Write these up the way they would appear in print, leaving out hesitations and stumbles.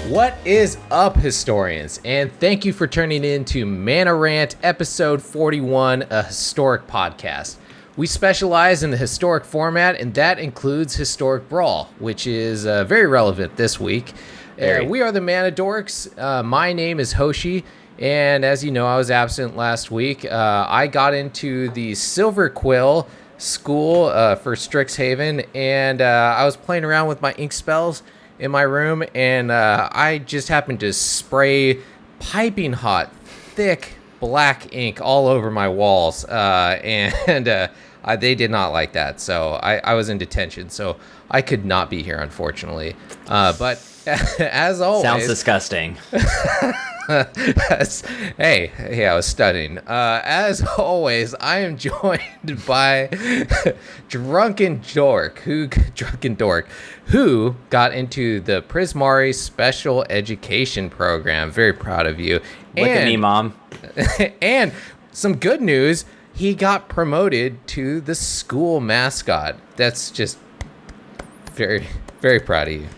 What is up, historians? And thank you for turning in to Rant, episode 41, a historic podcast. We specialize in the historic format, and that includes historic Brawl, which is very relevant this week. We are the Dorks. My name is Hoshi, and as you know, I was absent last week. I got into the Silver Quill school for Strixhaven, and I was playing around with my ink spells in my room, and I just happened to spray piping hot, thick black ink all over my walls, and they did not like that. So I was in detention, so I could not be here, unfortunately. But as always, sounds disgusting. Hey, I was studying. As always, I am joined by DrunkenDork, who got into the Prismari Special Education Program. Very proud of you. Look at me, Mom. And some good news, he got promoted to the school mascot. That's just very, very proud of you.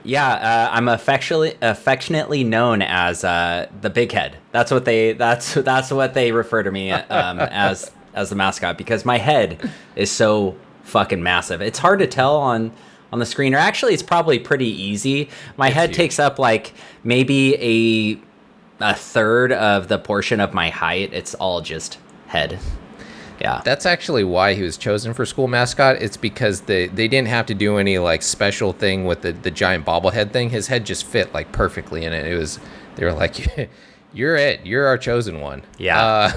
Yeah, I'm affectionately known as the Big Head. That's what they refer to me as the mascot, because my head is so fucking massive. It's hard to tell on the screen, or actually it's probably pretty easy. My head takes up like maybe a third of the portion of my height. It's all just head. Yeah, that's actually why he was chosen for school mascot. It's because they didn't have to do any like special thing with the giant bobblehead thing. His head just fit like perfectly in it. They were like, you're our chosen one. Yeah,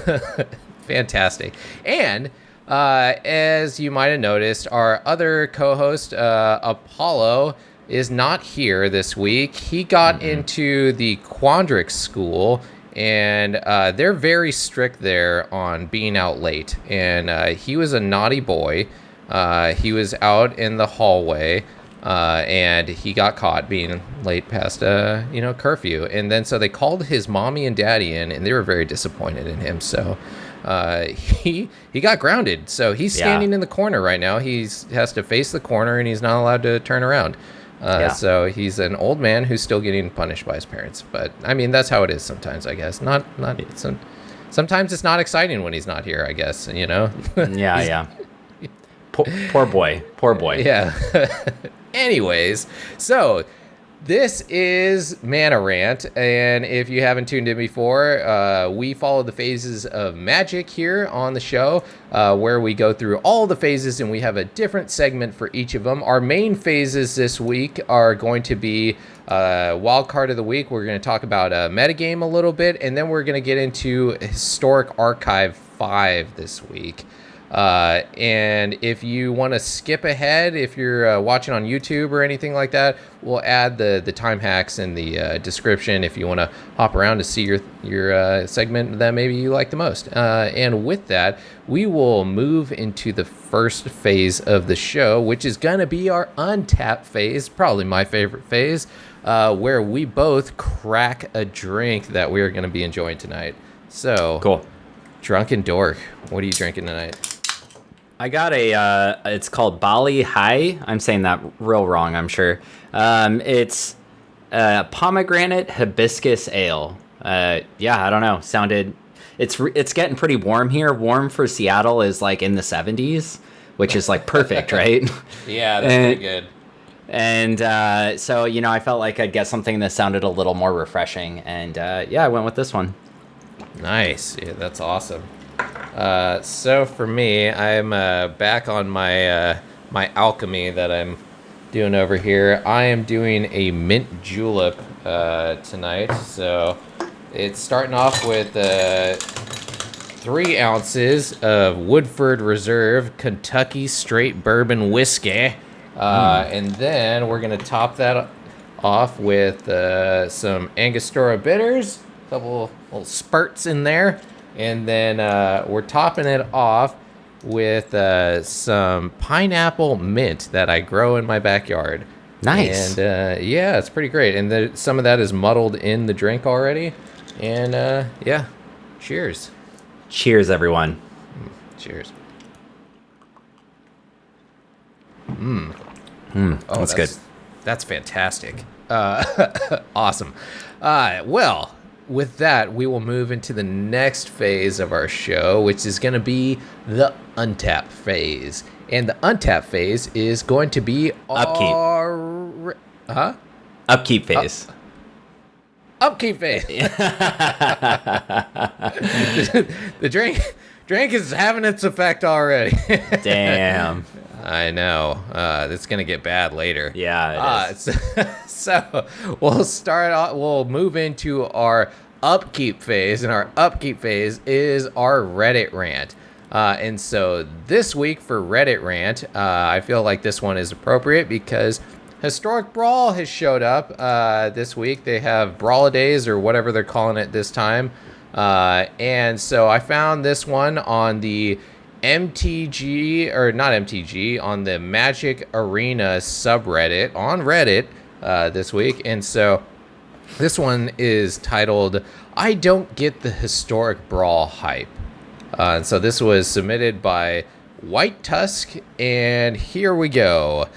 fantastic. And as you might have noticed, our other co-host Apollo is not here this week. He got into the Quandrix school. And they're very strict there on being out late. And he was a naughty boy. He was out in the hallway, and he got caught being late past curfew. And then so they called his mommy and daddy in, and they were very disappointed in him. So he got grounded. So he's standing in the corner right now. He has to face the corner, and he's not allowed to turn around. So he's an old man who's still getting punished by his parents. But I mean, that's how it is sometimes, I guess. Sometimes it's not exciting when he's not here, I guess, you know? Yeah. Poor boy. Yeah. Anyways, so this is Rant, and if you haven't tuned in before, we follow the phases of Magic here on the show, where we go through all the phases, and we have a different segment for each of them. Our main phases this week are going to be Wildcard of the Week. We're going to talk about metagame a little bit, and then we're going to get into Historic Archive 5 this week. And if you want to skip ahead, if you're watching on YouTube or anything like that, we'll add the time hacks in the description if you want to hop around to see your segment that maybe you like the most. And with that, we will move into the first phase of the show, which is going to be our Untap phase, probably my favorite phase, where we both crack a drink that we are going to be enjoying tonight. So, cool. DrunkenDork, what are you drinking tonight? I got it's called Bali High. I'm saying that real wrong, I'm sure. It's pomegranate hibiscus ale. I don't know. It's getting pretty warm here. Warm for Seattle is like in the 70s, which is like perfect, right? Yeah, that's pretty good. And so, I felt like I'd get something that sounded a little more refreshing. And I went with this one. Nice. Yeah, that's awesome. So for me, I'm back on my my alchemy that I'm doing over here. I am doing a mint julep tonight. So it's starting off with 3 ounces of Woodford Reserve Kentucky Straight Bourbon Whiskey. And then we're going to top that off with some Angostura bitters, a couple little spurts in there. And then we're topping it off with some pineapple mint that I grow in my backyard. Nice. And it's pretty great. And some of that is muddled in the drink already. And cheers. Cheers, everyone. Cheers. Oh, that's good. That's fantastic. Awesome. Well, with that, we will move into the next phase of our show, which is going to be the Untap phase. And the Untap phase is going to be Upkeep. Upkeep phase. Upkeep phase. The drink is having its effect already. Damn. I know. It's gonna get bad later. Yeah, it is. So we'll start off. We'll move into our upkeep phase, and our upkeep phase is our Reddit rant. And so this week for Reddit rant, I feel like this one is appropriate because Historic Brawl has showed up this week. They have Brawl-a-days or whatever they're calling it this time. And so I found this one on the MTG, or not MTG, on the Magic Arena subreddit on Reddit this week. And so this one is titled, I Don't Get the Historic Brawl Hype. And so this was submitted by White Tusk, and here we go.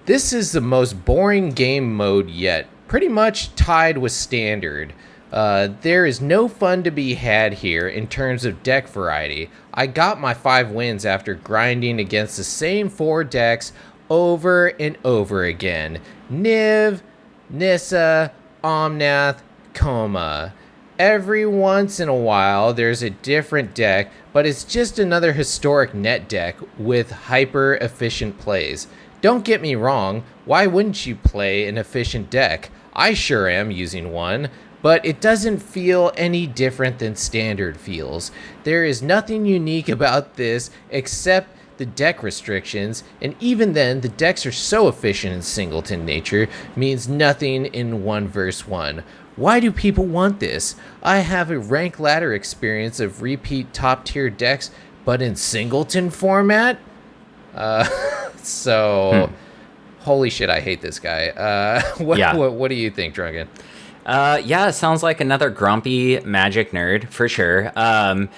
This is the most boring game mode yet, pretty much tied with Standard. There is no fun to be had here in terms of deck variety. I got my 5 wins after grinding against the same 4 decks over and over again. Niv, Nissa, Omnath, Koma. Every once in a while there's a different deck, but it's just another historic net deck with hyper efficient plays. Don't get me wrong, why wouldn't you play an efficient deck? I sure am using one. But it doesn't feel any different than Standard feels. There is nothing unique about this except the deck restrictions, and even then, the decks are so efficient in singleton nature, means nothing in 1 vs 1. Why do people want this? I have a rank ladder experience of repeat top tier decks, but in singleton format? Holy shit, I hate this guy. What do you think, Drunken? Yeah, it sounds like another grumpy Magic nerd for sure. And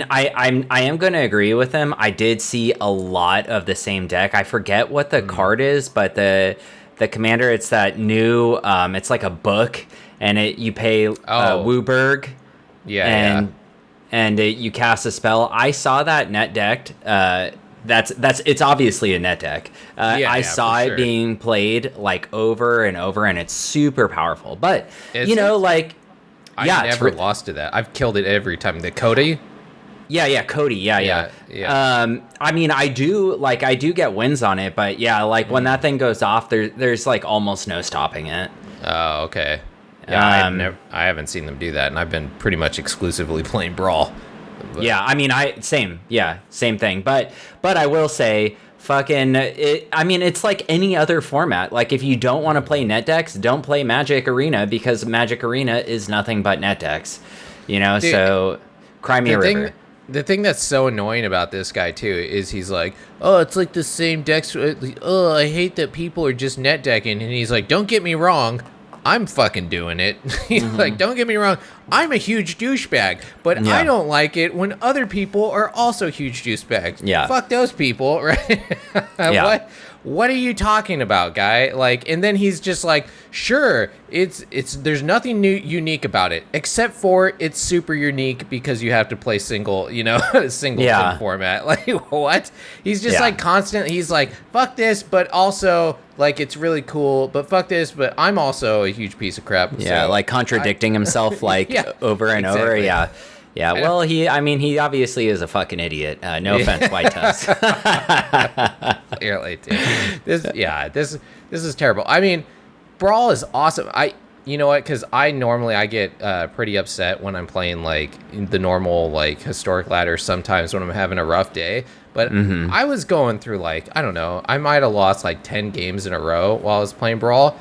I am going to agree with him. I did see a lot of the same deck. I forget what the card is, but the commander, it's that new. It's like a book, and you pay Wooburg. And you cast a spell. I saw that net decked. It's obviously a net deck. I saw it being played like over and over, and it's super powerful. But I never lost to that. I've killed it every time. The Cody. Cody. Yeah. I mean, I do get wins on it, but when that thing goes off, there's like almost no stopping it. Oh, okay. Yeah, I haven't seen them do that, and I've been pretty much exclusively playing Brawl. But. Yeah, I mean, same thing. But I will say, it's like any other format. Like, if you don't want to play net decks, don't play Magic Arena, because Magic Arena is nothing but net decks. So cry me a river. The thing that's so annoying about this guy too is he's like, oh, it's like the same decks. Oh, I hate that people are just net decking, and he's like, don't get me wrong. I'm fucking doing it. He's like, don't get me wrong, I'm a huge douchebag, but I don't like it when other people are also huge douchebags. Yeah. Fuck those people, right? What are you talking about, guy? Like, and then he's just like, sure, it's there's nothing new unique about it, except for it's super unique because you have to play single format. Like, what? He's just like constant. He's like, fuck this, but also like it's really cool, but fuck this, but I'm also a huge piece of crap. Yeah, so like contradicting himself like over and over. Yeah. Yeah, well, he obviously is a fucking idiot. No offense, White Tusk. Clearly, dude. This is terrible. I mean, Brawl is awesome. You know what? Because I get pretty upset when I'm playing like the normal like historic ladder sometimes when I'm having a rough day. But I was going through like, I don't know, I might have lost like 10 games in a row while I was playing Brawl.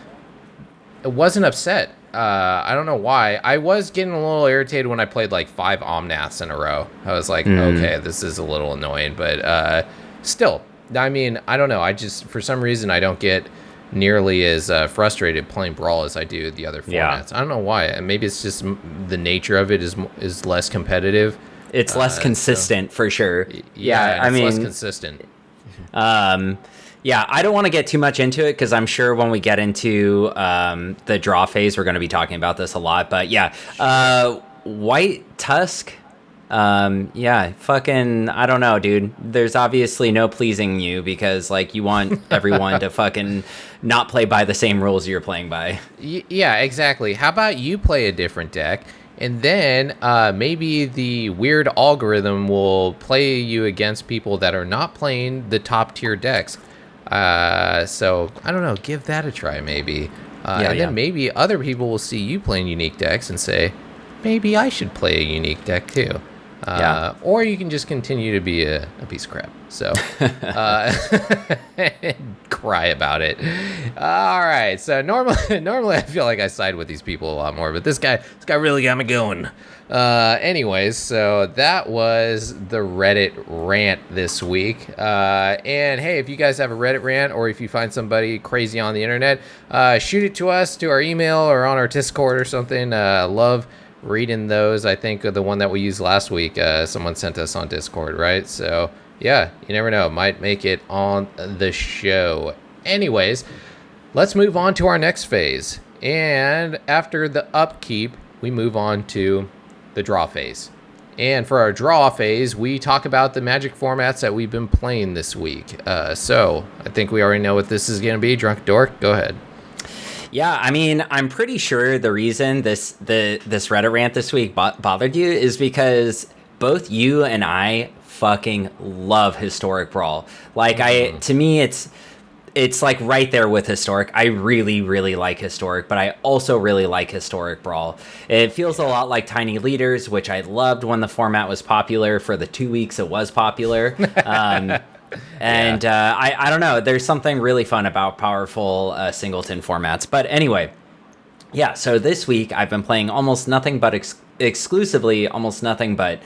It wasn't upset. I don't know why. I was getting a little irritated when I played like 5 Omnaths in a row. I was like, okay, this is a little annoying, but still, I mean, I don't know. I just, for some reason, I don't get nearly as frustrated playing Brawl as I do the other formats. Yeah. I don't know why. And maybe it's just the nature of it is less competitive. It's less consistent for sure. Yeah, I mean, less consistent. Yeah, I don't want to get too much into it because I'm sure when we get into the draw phase, we're going to be talking about this a lot. But yeah, White Tusk. Yeah, fucking, I don't know, dude. There's obviously no pleasing you because, like, you want everyone to fucking not play by the same rules you're playing by. Yeah, exactly. How about you play a different deck, and then maybe the weird algorithm will play you against people that are not playing the top tier decks. So, I don't know, give that a try, maybe. Then maybe other people will see you playing unique decks and say, maybe I should play a unique deck too. Or you can just continue to be a piece of crap. So, cry about it. All right. So normally I feel like I side with these people a lot more, but this guy really got me going. Anyways, so that was the Reddit rant this week. And hey, if you guys have a Reddit rant, or if you find somebody crazy on the internet, shoot it to us, to our email or on our Discord or something. Love reading those. I think the one that we used last week, someone sent us on Discord, right? So yeah, you never know, might make it on the show. Anyways, let's move on to our next phase, and after the upkeep we move on to the draw phase. And for our draw phase, we talk about the Magic formats that we've been playing this week. So I think we already know what this is going to be. DrunkenDork, go ahead. Yeah, I mean, I'm pretty sure the reason this Reddit rant this week bothered you is because both you and I fucking love Historic Brawl. Like, to me, it's like right there with Historic. I really, really like Historic, but I also really like Historic Brawl. It feels a lot like Tiny Leaders, which I loved when the format was popular for the 2 weeks it was popular. I don't know, there's something really fun about powerful singleton formats. But anyway, yeah, so this week I've been playing almost nothing but exclusively almost nothing but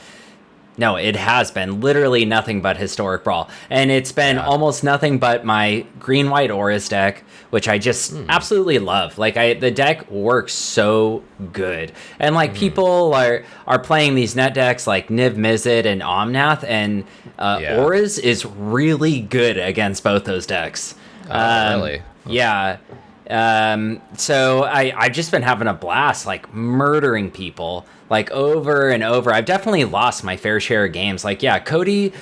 no, it has been literally nothing but Historic Brawl. And it's been almost nothing but my green-white auras deck, which I just absolutely love. Like, the deck works so good. And, like, people are playing these net decks like Niv Mizzet and Omnath, and auras is really good against both those decks. Really? Yeah. So I've just been having a blast, like, murdering people, like, over and over. I've definitely lost my fair share of games. Like, yeah, Cody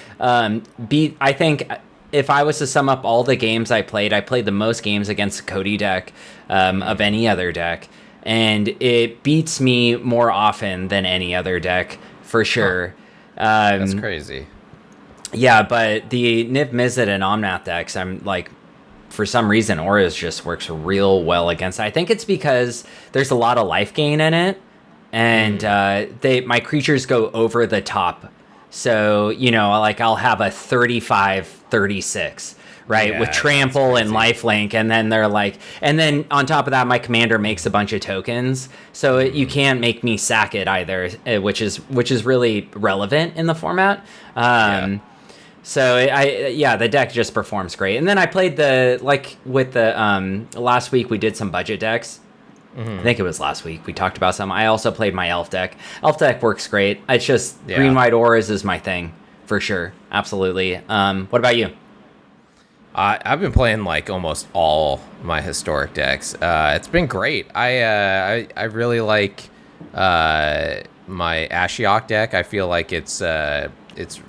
beat, I think, if I was to sum up all the games I played the most games against the Cody deck of any other deck. And it beats me more often than any other deck, for sure. That's crazy. Yeah, but the Niv Mizzet and Omnath decks, I'm like, for some reason, Auras just works real well against. I think it's because there's a lot of life gain in it, and my creatures go over the top. So, you know, like, I'll have a 35-36, right, with trample and lifelink, and then they're like, and then on top of that, my commander makes a bunch of tokens, so you can't make me sack it either, which is really relevant in the format. So the deck just performs great. And then I played last week we did some budget decks. I think it was last week we talked about some. I also played my elf deck. Elf deck works great. It's just green white auras is my thing for sure. Absolutely. What about you? I've been playing like almost all my historic decks. It's been great. I really like my Ashiok deck. I feel like it's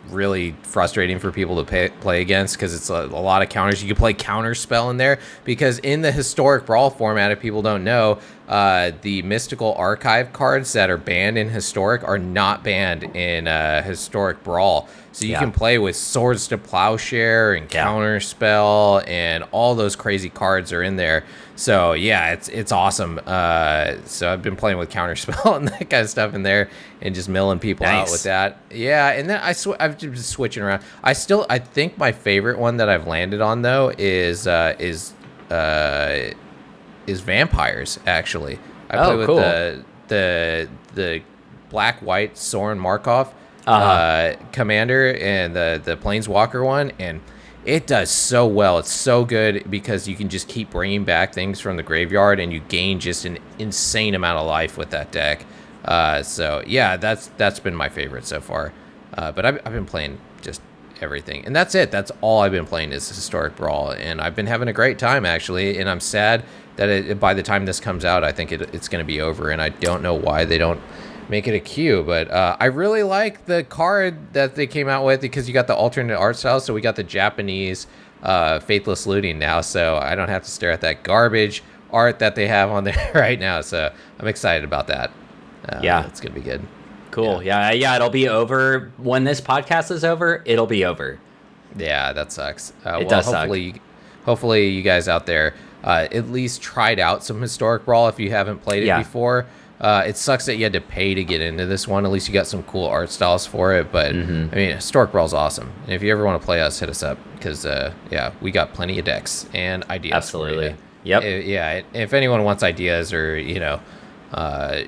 really frustrating for people to play against because it's a lot of counters. You can play Counterspell in there because in the Historic Brawl format, if people don't know, the Mystical Archive cards that are banned in Historic are not banned in Historic Brawl. So you can play with Swords to Plowshare and Counterspell, and all those crazy cards are in there. So yeah, it's awesome. So I've been playing with Counterspell and that kind of stuff in there, and just milling people out with that. Yeah, and then I've just been switching around. I think my favorite one that I've landed on though is vampires. Actually, I play with the black white Soren Markov commander and the Planeswalker one, and it does so well. It's so good because you can just keep bringing back things from the graveyard, and you gain just an insane amount of life with that deck. So yeah, that's been my favorite so far. But I've been playing just everything. And that's it. That's all I've been playing is Historic Brawl, and I've been having a great time, actually, and I'm sad that by the time this comes out, I think it's going to be over, and I don't know why they don't make it a queue, but I really like the card that they came out with, because you got the alternate art style, so we got the Japanese Faithless Looting now, so I don't have to stare at that garbage art that they have on there right now, so I'm excited about that. Yeah. It's going to be good. Cool. Yeah, it'll be over. When this podcast is over, it'll be over. Yeah, that sucks. It does hopefully you guys out there at least tried out some Historic Brawl if you haven't played it before. It sucks that you had to pay to get into this one. At least you got some cool art styles for it. But, I mean, Historic Brawl's awesome. And if you ever want to play us, hit us up. Because, we got plenty of decks and ideas. Absolutely. Yep. If anyone wants ideas or,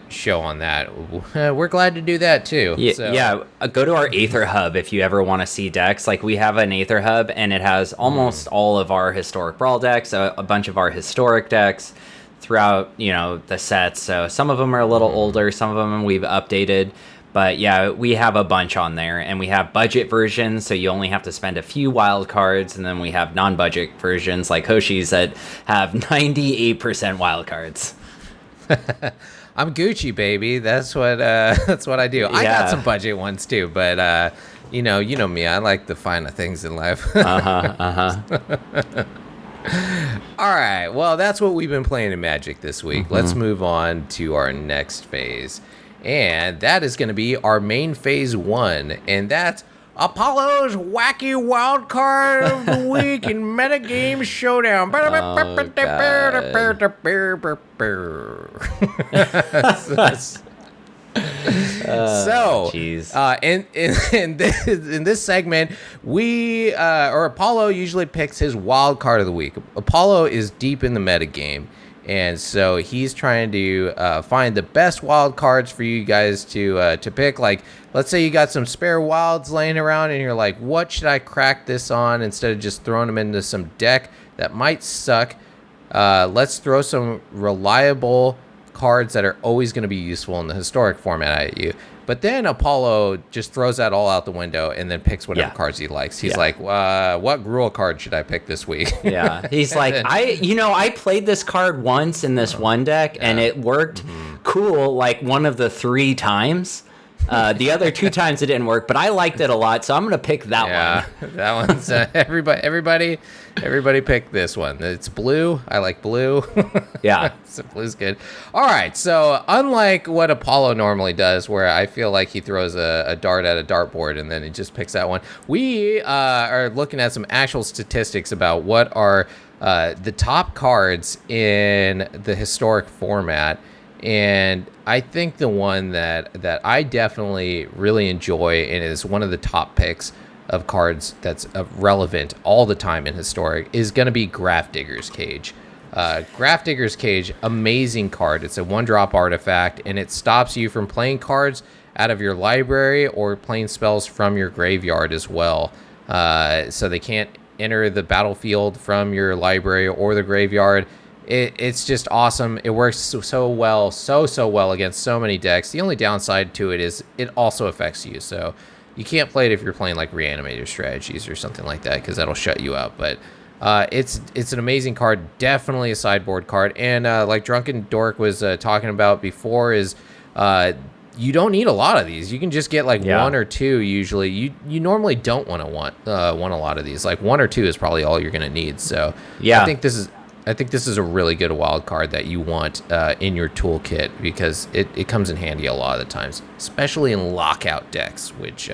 show on that, we're glad to do that too. Go to our Aether Hub if you ever want to see decks. Like, we have an Aether Hub, and it has almost all of our Historic Brawl decks, a bunch of our historic decks throughout the sets. So some of them are a little older, some of them we've updated, but yeah, we have a bunch on there. And we have budget versions, so you only have to spend a few wild cards, and then we have non-budget versions like Hoshi's that have 98% wild cards. I'm Gucci, baby. That's what I do. I got some budget ones too, but you know me. I like the finer things in life. All right. Well, that's what we've been playing in Magic this week. Let's move on to our next phase, and that is going to be our main phase 1, and that's Apollo's Wacky Wildcard of the Week in Metagame Showdown. In this segment, Apollo usually picks his wild card of the week. Apollo is deep in the metagame, and so he's trying to find the best wild cards for you guys to pick. Like, let's say you got some spare wilds laying around, and you're like, what should I crack this on instead of just throwing them into some deck that might suck? Let's throw some reliable cards that are always going to be useful in the historic format at you. But then Apollo just throws that all out the window and then picks whatever cards he likes. He's like, what Gruul card should I pick this week? He's like, I played this card once in this one deck, and it worked cool like one of the 3 times. The other 2 times it didn't work, but I liked it a lot, so I'm gonna pick that one. That one's everybody pick this one. It's blue. I like blue. So blue's good. All right, so unlike what Apollo normally does, where I feel like he throws a dart at a dartboard and then he just picks that one, we are looking at some actual statistics about what are the top cards in the historic format. And I think the one that I definitely really enjoy and is one of the top picks of cards that's relevant all the time in Historic is going to be Grafdigger's Cage. Grafdigger's Cage, amazing card. It's a 1-drop artifact, and it stops you from playing cards out of your library or playing spells from your graveyard as well. So they can't enter the battlefield from your library or the graveyard. It's just awesome. It works so well against so many decks. The only downside to it is it also affects you. So you can't play it if you're playing like Reanimator strategies or something like that, because that'll shut you out. But it's an amazing card, definitely a sideboard card. And like DrunkenDork was talking about before, is you don't need a lot of these. You can just get like 1 or 2 usually. You normally don't want a lot of these. Like 1 or 2 is probably all you're gonna need. So I think this is a really good wild card that you want in your toolkit, because it comes in handy a lot of the times, especially in lockout decks, which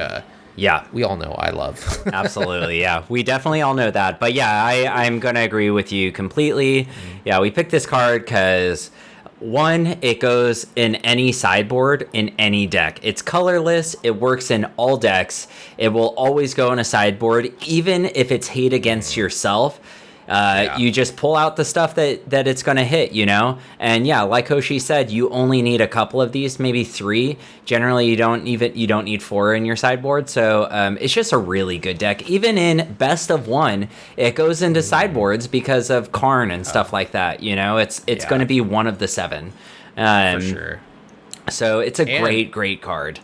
we all know I love. Absolutely, yeah. We definitely all know that. But yeah, I'm going to agree with you completely. Yeah, we picked this card because, 1, it goes in any sideboard, in any deck. It's colorless. It works in all decks. It will always go in a sideboard, even if it's hate against yourself. You just pull out the stuff that it's going to hit, And yeah, like Hoshi said, you only need a couple of these, maybe 3. Generally, you don't need 4 in your sideboard. So it's just a really good deck. Even in best of 1, it goes into sideboards because of Karn and stuff like that. It's going to be one of the 7. For sure. So it's a great card.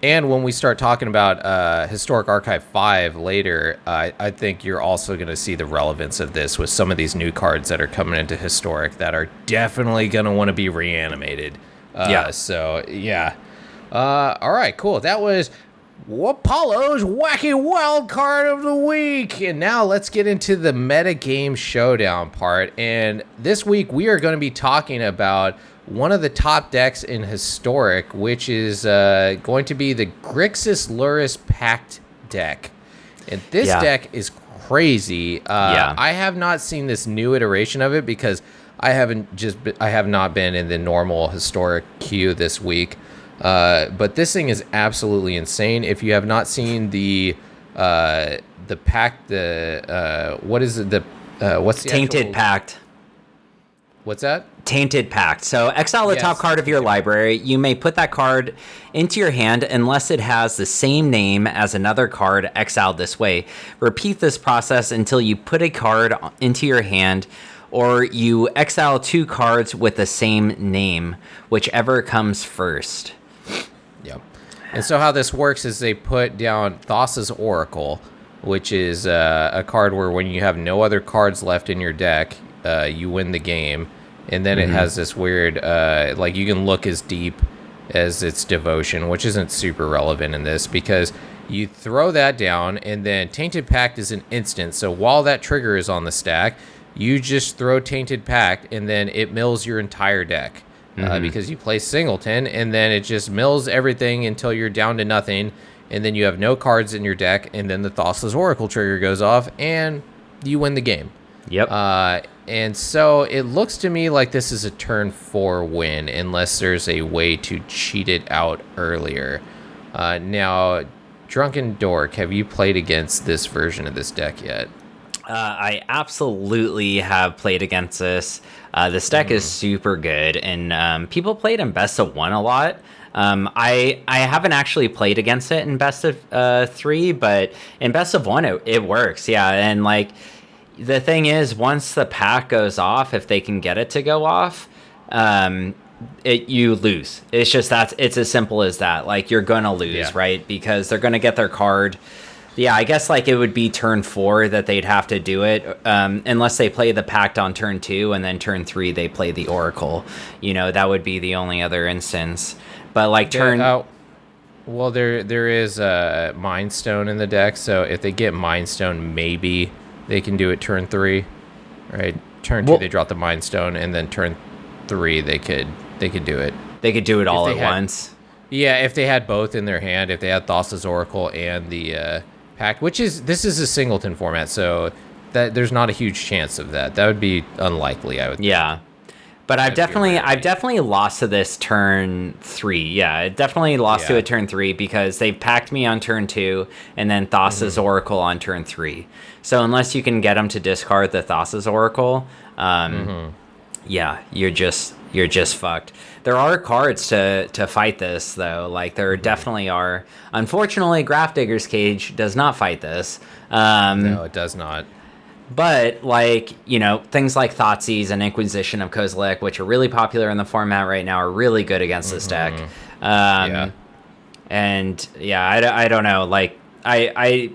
And when we start talking about Historic Archive 5 later, I think you're also going to see the relevance of this with some of these new cards that are coming into Historic that are definitely going to want to be reanimated. So, yeah. All right, cool. That was Apollo's Wacky Wildcard of the Week. And now let's get into the metagame showdown part. And this week we are going to be talking about one of the top decks in Historic, which is going to be the Grixis Luris Pact deck. And this deck is crazy. I have not seen this new iteration of it because I have not been in the normal Historic queue this week. But this thing is absolutely insane. If you have not seen the pact, what is it? What's the Tainted Pact? What's that? Tainted Pact. So exile the top card of your library. You may put that card into your hand unless it has the same name as another card exiled this way. Repeat this process until you put a card into your hand, or you exile 2 cards with the same name, whichever comes first. Yep. And so how this works is they put down Thassa's Oracle, which is a card where when you have no other cards left in your deck, you win the game. And then it has this weird, like you can look as deep as its devotion, which isn't super relevant in this because you throw that down and then Tainted Pact is an instant. So while that trigger is on the stack, you just throw Tainted Pact and then it mills your entire deck because you play Singleton and then it just mills everything until you're down to nothing. And then you have no cards in your deck and then the Thassa's Oracle trigger goes off and you win the game. Yep. And so it looks to me like this is a turn 4 win unless there's a way to cheat it out earlier. Now, DrunkenDork, have you played against this version of this deck yet? I absolutely have played against this. This deck is super good, and people played in Best of 1 a lot. I haven't actually played against it in Best of 3, but in Best of 1 it works, yeah. And like the thing is, once the pack goes off, if they can get it to go off, you lose. It's just it's as simple as that. Like you're gonna lose, right? Because they're gonna get their card. Yeah, I guess like it would be turn 4 that they'd have to do it, unless they play the Pact on turn 2 and then turn 3 they play the Oracle. You know, that would be the only other instance. But like turn. Well, there is a Mind Stone in the deck, so if they get Mind Stone, maybe they can do it turn 3, right? Turn 2 they drop the Mind Stone, and then turn 3 they could do it. They could do it all at once. Yeah, if they had both in their hand, if they had Thassa's Oracle and the Pact, this is a Singleton format, so that there's not a huge chance of that. That would be unlikely, I would think. Yeah. But I've definitely lost to this turn 3. Yeah, I definitely lost to a turn 3 because they've packed me on turn 2 and then Thassa's Oracle on turn 3. So unless you can get them to discard the Thassa's Oracle, yeah, you're just fucked. There are cards to fight this though. Like there definitely are. Unfortunately, Grafdigger's Cage does not fight this. No, it does not. But, like, you know, things like Thoughtseize and Inquisition of Kozilek, which are really popular in the format right now, are really good against this deck. And, yeah, I don't know. Like, I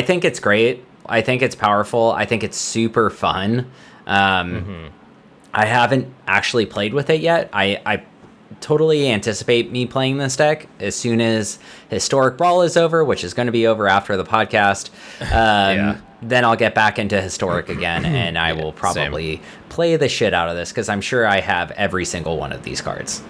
think it's great. I think it's powerful. I think it's super fun. I haven't actually played with it yet. I totally anticipate me playing this deck as soon as Historic Brawl is over, which is going to be over after the podcast. Then I'll get back into Historic again, and I will probably play the shit out of this, because I'm sure I have every single one of these cards.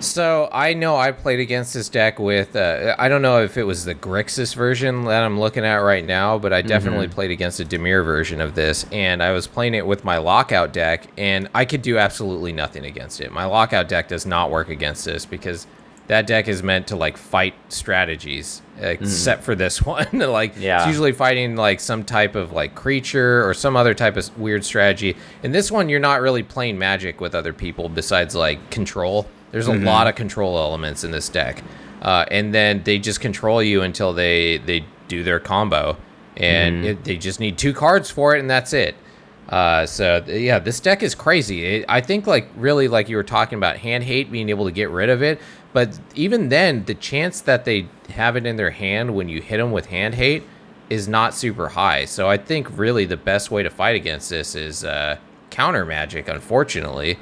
So I know I played against this deck with, I don't know if it was the Grixis version that I'm looking at right now, but I definitely played against a Dimir version of this, and I was playing it with my Lockout deck, and I could do absolutely nothing against it. My Lockout deck does not work against this, because that deck is meant to, like, fight strategies, except for this one. It's usually fighting, like, some type of, like, creature or some other type of weird strategy. In this one, you're not really playing Magic with other people besides, like, control. There's a lot of control elements in this deck. And then they just control you until they do their combo. And they just need 2 cards for it, and that's it. So, yeah, this deck is crazy. I think, like, really, like you were talking about, hand hate, being able to get rid of it. But even then, the chance that they have it in their hand when you hit them with hand hate is not super high. So I think really the best way to fight against this is counter magic, unfortunately.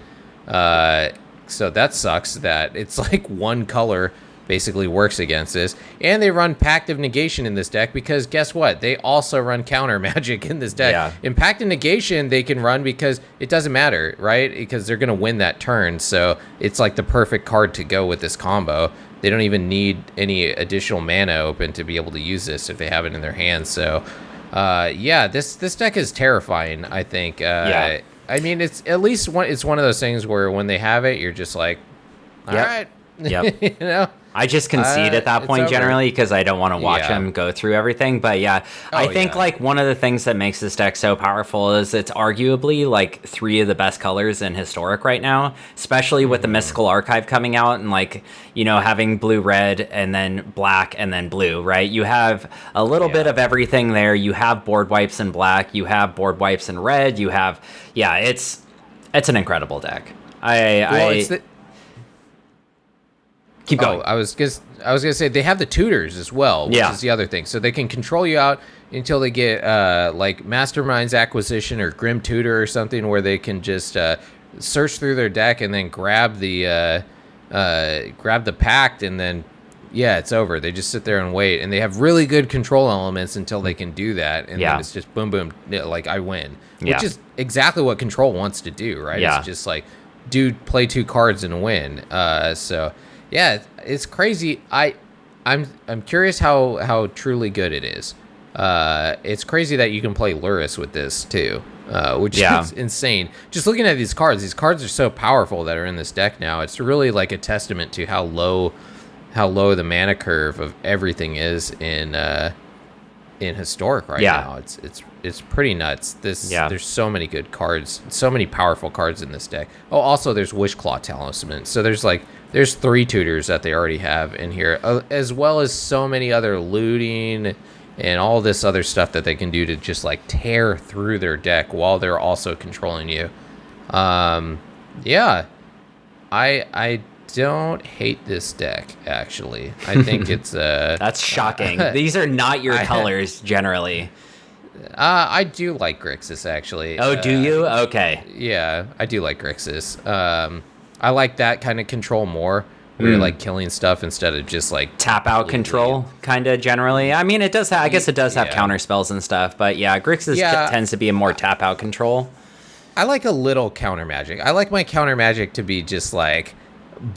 So that sucks that it's like one color basically works against this. And they run Pact of Negation in this deck because guess what? They also run counter magic in this deck. Yeah. In Pact of Negation, they can run because it doesn't matter, right? Because they're going to win that turn. So it's like the perfect card to go with this combo. They don't even need any additional mana open to be able to use this if they have it in their hands. So, yeah, this deck is terrifying, I think. Yeah. I mean, it's at least it's one of those things where when they have it, you're just like, all right. Yep. You know? I just concede at that point generally because I don't want to watch him go through everything. But yeah, I think like one of the things that makes this deck so powerful is it's arguably like 3 of the best colors in Historic right now, especially with the Mystical Archive coming out and like, you know, having blue, red, and then black, and then blue, right? You have a little bit of everything there. You have board wipes in black. You have board wipes in red. You have, it's an incredible deck. Keep going. I was gonna say they have the tutors as well, which is the other thing. So they can control you out until they get like Mastermind's Acquisition or Grim Tutor or something, where they can just search through their deck and then grab the pact, and then it's over. They just sit there and wait, and they have really good control elements until they can do that, and then it's just boom, boom, like I win, which is exactly what control wants to do, right? It's just like, play 2 cards and win. So. Yeah, it's crazy. I'm curious how truly good it is. It's crazy that you can play Luris with this too, which is insane. Just looking at these cards are so powerful that are in this deck now. It's really like a testament to how low the mana curve of everything is in Historic right now. It's pretty nuts. There's so many good cards, so many powerful cards in this deck. Oh, also there's Wishclaw Talisman. So there's 3 tutors that they already have in here, as well as so many other looting and all this other stuff that they can do to just like tear through their deck while they're also controlling you. I don't hate this deck, actually. I think it's that's shocking. These are not your colors generally. I do like Grixis, actually. Oh, do you? Okay. Yeah, I do like Grixis. I like that kind of control more, where you're like killing stuff instead of just like tap out control, kind of generally. I mean, it does have, I guess it does have counter spells and stuff, but Grixis tends to be a more tap out control. I like a little counter magic. I like my counter magic to be just like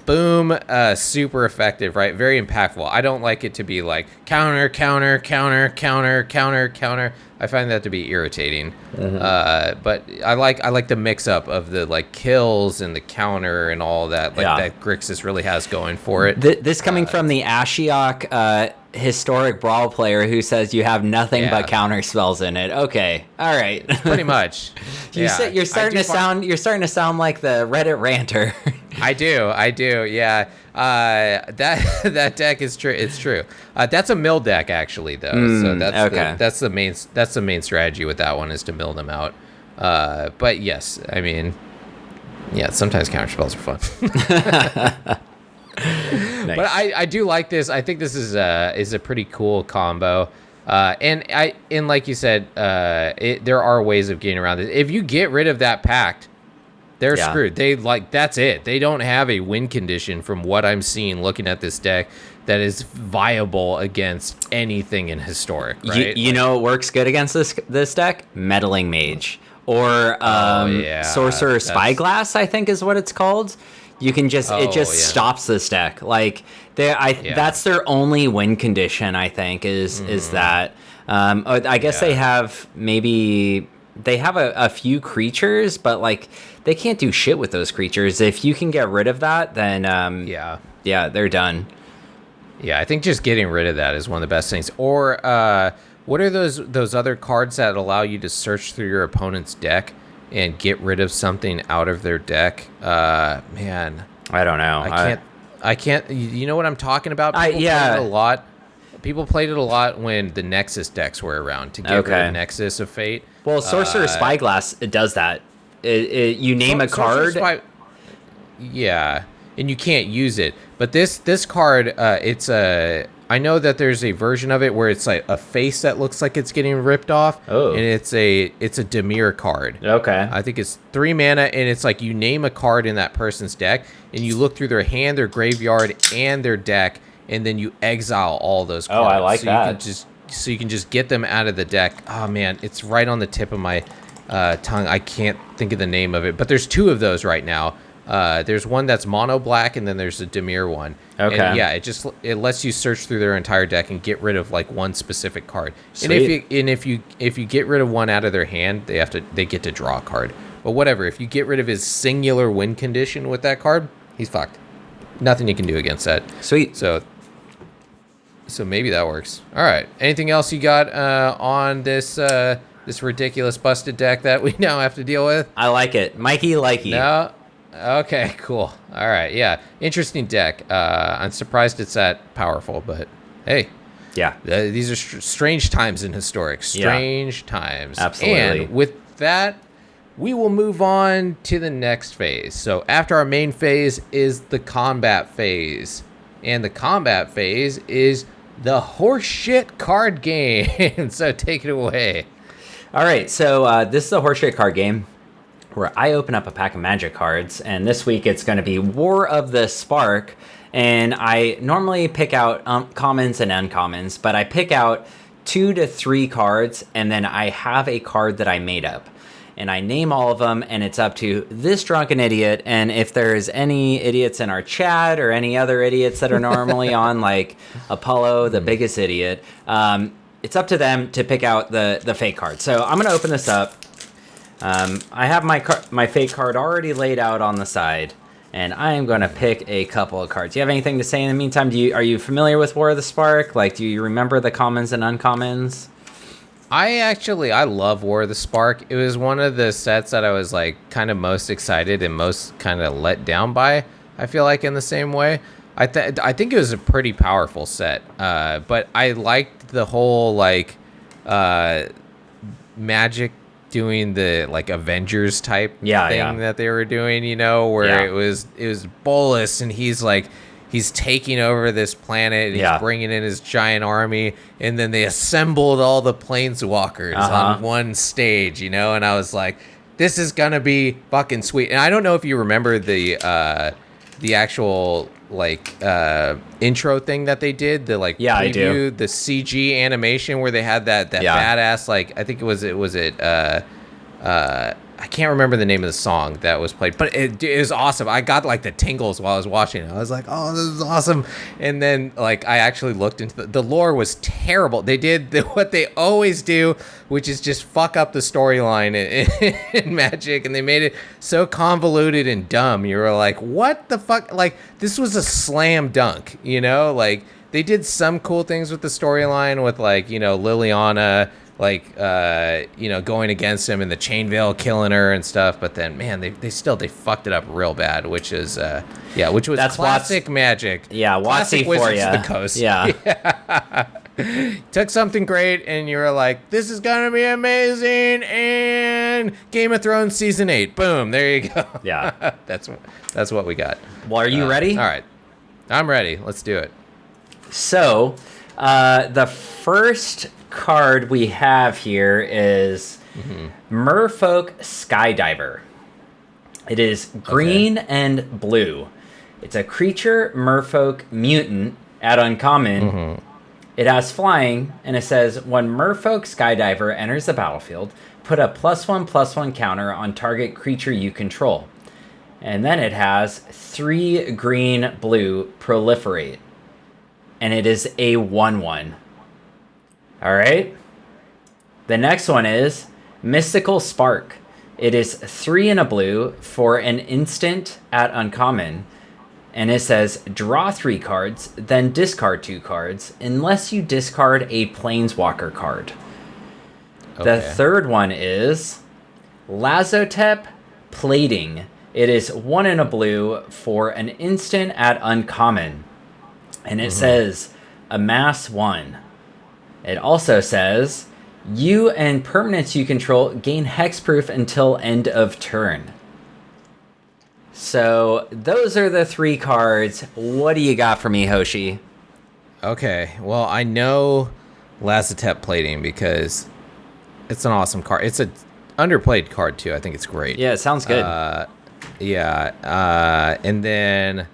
boom, super effective, right? Very impactful. I don't like it to be like counter, counter, counter, counter, counter, counter. I find that to be irritating. But I like the mix up of the like kills and the counter and all that that Grixis really has going for it. This coming from the Ashiok Historic Brawl player who says you have nothing but counter spells in it. Okay, all right. Pretty much. You're starting to sound like the Reddit ranter. I do. Yeah. That deck is true. It's true. That's a mill deck actually, though. So that's the main strategy with that one, is to mill them out. But yes, I mean, sometimes counter spells are fun. Nice. But I do like this. I think this is a pretty cool combo. And like you said, there are ways of getting around this. If you get rid of that pact, they're screwed. That's it. They don't have a win condition from what I'm seeing looking at this deck that is viable against anything in Historic, right? You know what works good against this deck? Meddling Mage. Or Sorcerer Spyglass, I think is what it's called. You can just stops this deck. Like that's their only win condition, I think, is that. I guess they have a few creatures, but like they can't do shit with those creatures. If you can get rid of that, then they're done. Yeah, I think just getting rid of that is one of the best things. Or what are those other cards that allow you to search through your opponent's deck and get rid of something out of their deck? Man, I don't know. I can't. You know what I'm talking about? Played it a lot. People played it a lot when the Nexus decks were around to get rid of Nexus of Fate. Well, Sorcerer Spyglass, it does that. You name a card. and you can't use it. But this card, it's a. I know that there's a version of it where it's like a face that looks like it's getting ripped off. Oh. And it's a Dimir card. Okay. I think it's 3 mana, and it's like you name a card in that person's deck, and you look through their hand, their graveyard, and their deck, and then you exile all those cards. Oh, I like that. So you can just get them out of the deck. Oh man, it's right on the tip of my tongue. I can't think of the name of it, but there's 2 of those right now. There's one that's mono black, and then there's a Dimir one. Okay. And yeah, it lets you search through their entire deck and get rid of like one specific card. Sweet. And if you get rid of one out of their hand, they get to draw a card. But whatever, if you get rid of his singular win condition with that card, he's fucked. Nothing you can do against that. Sweet. So maybe that works. All right. Anything else you got on this ridiculous busted deck that we now have to deal with? I like it. Mikey likey. No. Okay, cool. All right, yeah. Interesting deck. I'm surprised it's that powerful, but hey. Yeah. These are strange times in Historic. Strange times. Absolutely. And with that, we will move on to the next phase. So after our main phase is the combat phase. And the combat phase is the horseshit card game. So take it away. All right, so this is a horseshit card game where I open up a pack of Magic cards, and this week it's going to be War of the Spark, and I normally pick out commons and uncommons, but I pick out 2 to 3 cards, and then I have a card that I made up, and I name all of them, and it's up to this drunken idiot, and if there's any idiots in our chat or any other idiots that are normally on, like Apollo, the biggest idiot, it's up to them to pick out the fake card. So I'm going to open this up. I have my fake card already laid out on the side, and I am going to pick a couple of cards. Do you have anything to say in the meantime? Are you familiar with War of the Spark? Like, do you remember the commons and uncommons? I love War of the Spark. It was one of the sets that I was like kind of most excited and most kind of let down by. I feel like in the same way. I think it was a pretty powerful set. But I liked the whole like Magic doing the like Avengers type thing that they were doing, you know, where it was Bolus, and he's taking over this planet, and he's bringing in his giant army, and then they assembled all the planeswalkers on one stage, you know, and I was like, this is gonna be fucking sweet. And I don't know if you remember the actual like intro thing that they did, the like preview, I do. the CG animation where they had that badass, like I think it was I can't remember the name of the song that was played, but it was awesome. I got like the tingles while I was watching it. I was like, oh, this is awesome. And then like I actually looked into the lore was terrible. They did what they always do, which is just fuck up the storyline in Magic, and they made it so convoluted and dumb. You were like, what the fuck? Like, this was a slam dunk, you know? Like, they did some cool things with the storyline with, like, you know, Liliana, like, you know, going against him and the chain veil killing her and stuff. But then, man, they fucked it up real bad, which is, which was classic Magic. Yeah, classic Watsy for you. Wizards of the Coast. Yeah. Took something great and you were like, this is gonna be amazing, and Game of Thrones season 8, boom, there you go. Yeah. that's what we got. Well, are you ready? All right, I'm ready. Let's do it. So the first card we have here is Merfolk Skydiver. It is green and blue. It's a creature Merfolk mutant at uncommon. It has flying, and it says, when Merfolk Skydiver enters the battlefield, put a +1/+1 counter on target creature you control. And then it has 3 green-blue proliferate. And it is a 1/1. Alright? The next one is Mystical Spark. It is 3 and a blue for an instant at uncommon. And it says, draw 3 cards, then discard 2 cards, unless you discard a Planeswalker card. Okay. The third one is Lazotep Plating. It is 1 and a blue for an instant at uncommon. And it says, amass 1. It also says, you and permanents you control gain hexproof until end of turn. So those are the 3 cards. What do you got for me, Hoshi? Okay, well, I know Lazatep Plating because it's an awesome card. It's a underplayed card too. I think it's great. Yeah, it sounds good. And then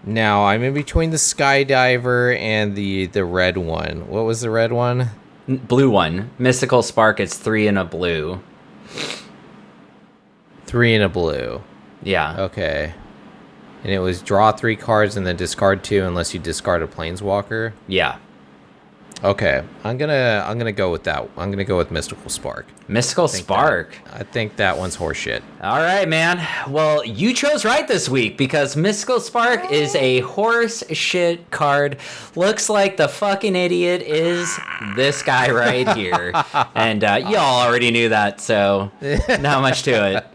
now I'm in between the Skydiver and the red one. What was the red one? Blue one. Mystical Spark. It's 3 and a blue. 3 and a blue. Yeah. Okay. And it was draw 3 cards and then discard 2 unless you discard a Planeswalker. Yeah. Okay, I'm gonna go with that. I'm gonna go with Mystical Spark. Mystical Spark. I think that one's horseshit. All right, man. Well, you chose right this week because Mystical Spark is a horse shit card. Looks like the fucking idiot is this guy right here. And y'all already knew that, so not much to it.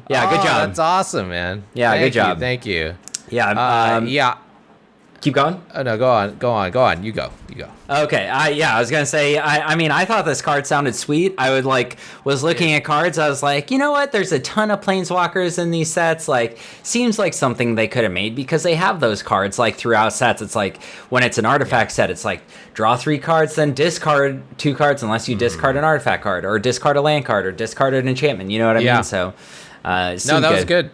Yeah, good job. That's awesome, man. Yeah, good job. Thank you. Yeah. Yeah. Keep going. Oh no, go on. You go. Okay. I was gonna say. I mean, I thought this card sounded sweet. I was looking at cards. I was like, you know what? There's a ton of planeswalkers in these sets. Like, seems like something they could have made because they have those cards like throughout sets. It's like when it's an artifact set, it's like draw 3 cards, then discard 2 cards unless you discard an artifact card or discard a land card or discard an enchantment. You know what I mean? So, no, that was good.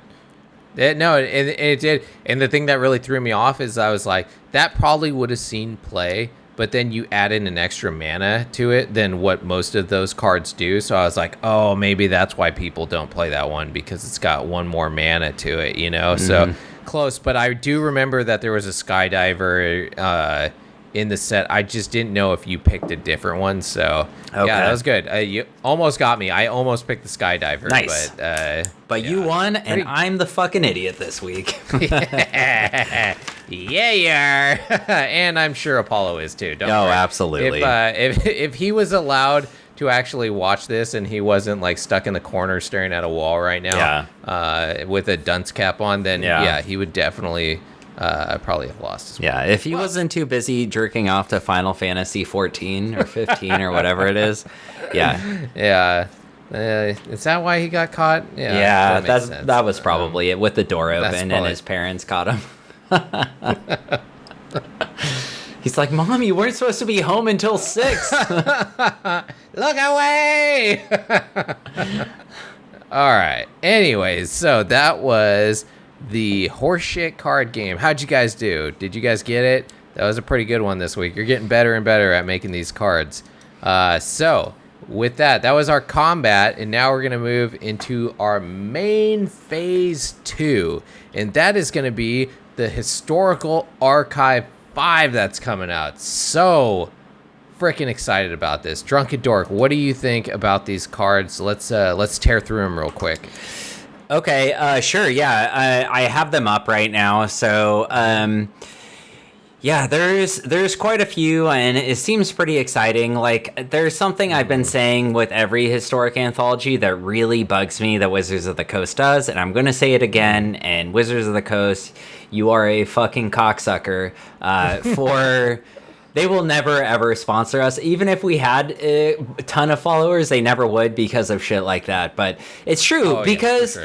It did. And the thing that really threw me off is I was like, that probably would have seen play, but then you add in an extra mana to it than what most of those cards do. So I was like, oh, maybe that's why people don't play that one because it's got 1 more mana to it, you know? Mm-hmm. So close. But I do remember that there was a Skydiver in the set. I just didn't know if you picked a different one. So yeah, that was good. You almost got me. I almost picked the Skydiver. Nice. But yeah. You won, and I'm the fucking idiot this week. Yeah, you are. And I'm sure Apollo is too. Don't worry. Absolutely. If he was allowed to actually watch this and he wasn't like stuck in the corner staring at a wall right now, with a dunce cap on, then he would definitely probably have lost as well. Yeah, if he wasn't too busy jerking off to Final Fantasy 14 or 15 or whatever it is. Yeah. Yeah. Is that why he got caught? Yeah, that was probably it, with the door open and his parents caught him. He's like, Mom, you weren't supposed to be home until 6. Look away! All right. Anyways, so that was the horseshit card game. How'd you guys do? Did you guys get it? That was a pretty good one this week. You're getting better and better at making these cards. So with that was our combat, and now we're going to move into our main phase 2, and that is going to be the Historical Archive 5 that's coming out. So freaking excited about this. DrunkenDork, what do you think about these cards? Let's tear through them real quick. Okay, sure, yeah, I have them up right now, so, yeah, there's quite a few, and it seems pretty exciting. Like, there's something I've been saying with every historic anthology that really bugs me that Wizards of the Coast does, and I'm gonna say it again, and Wizards of the Coast, you are a fucking cocksucker, They will never, ever sponsor us. Even if we had a ton of followers, they never would because of shit like that. But it's true because,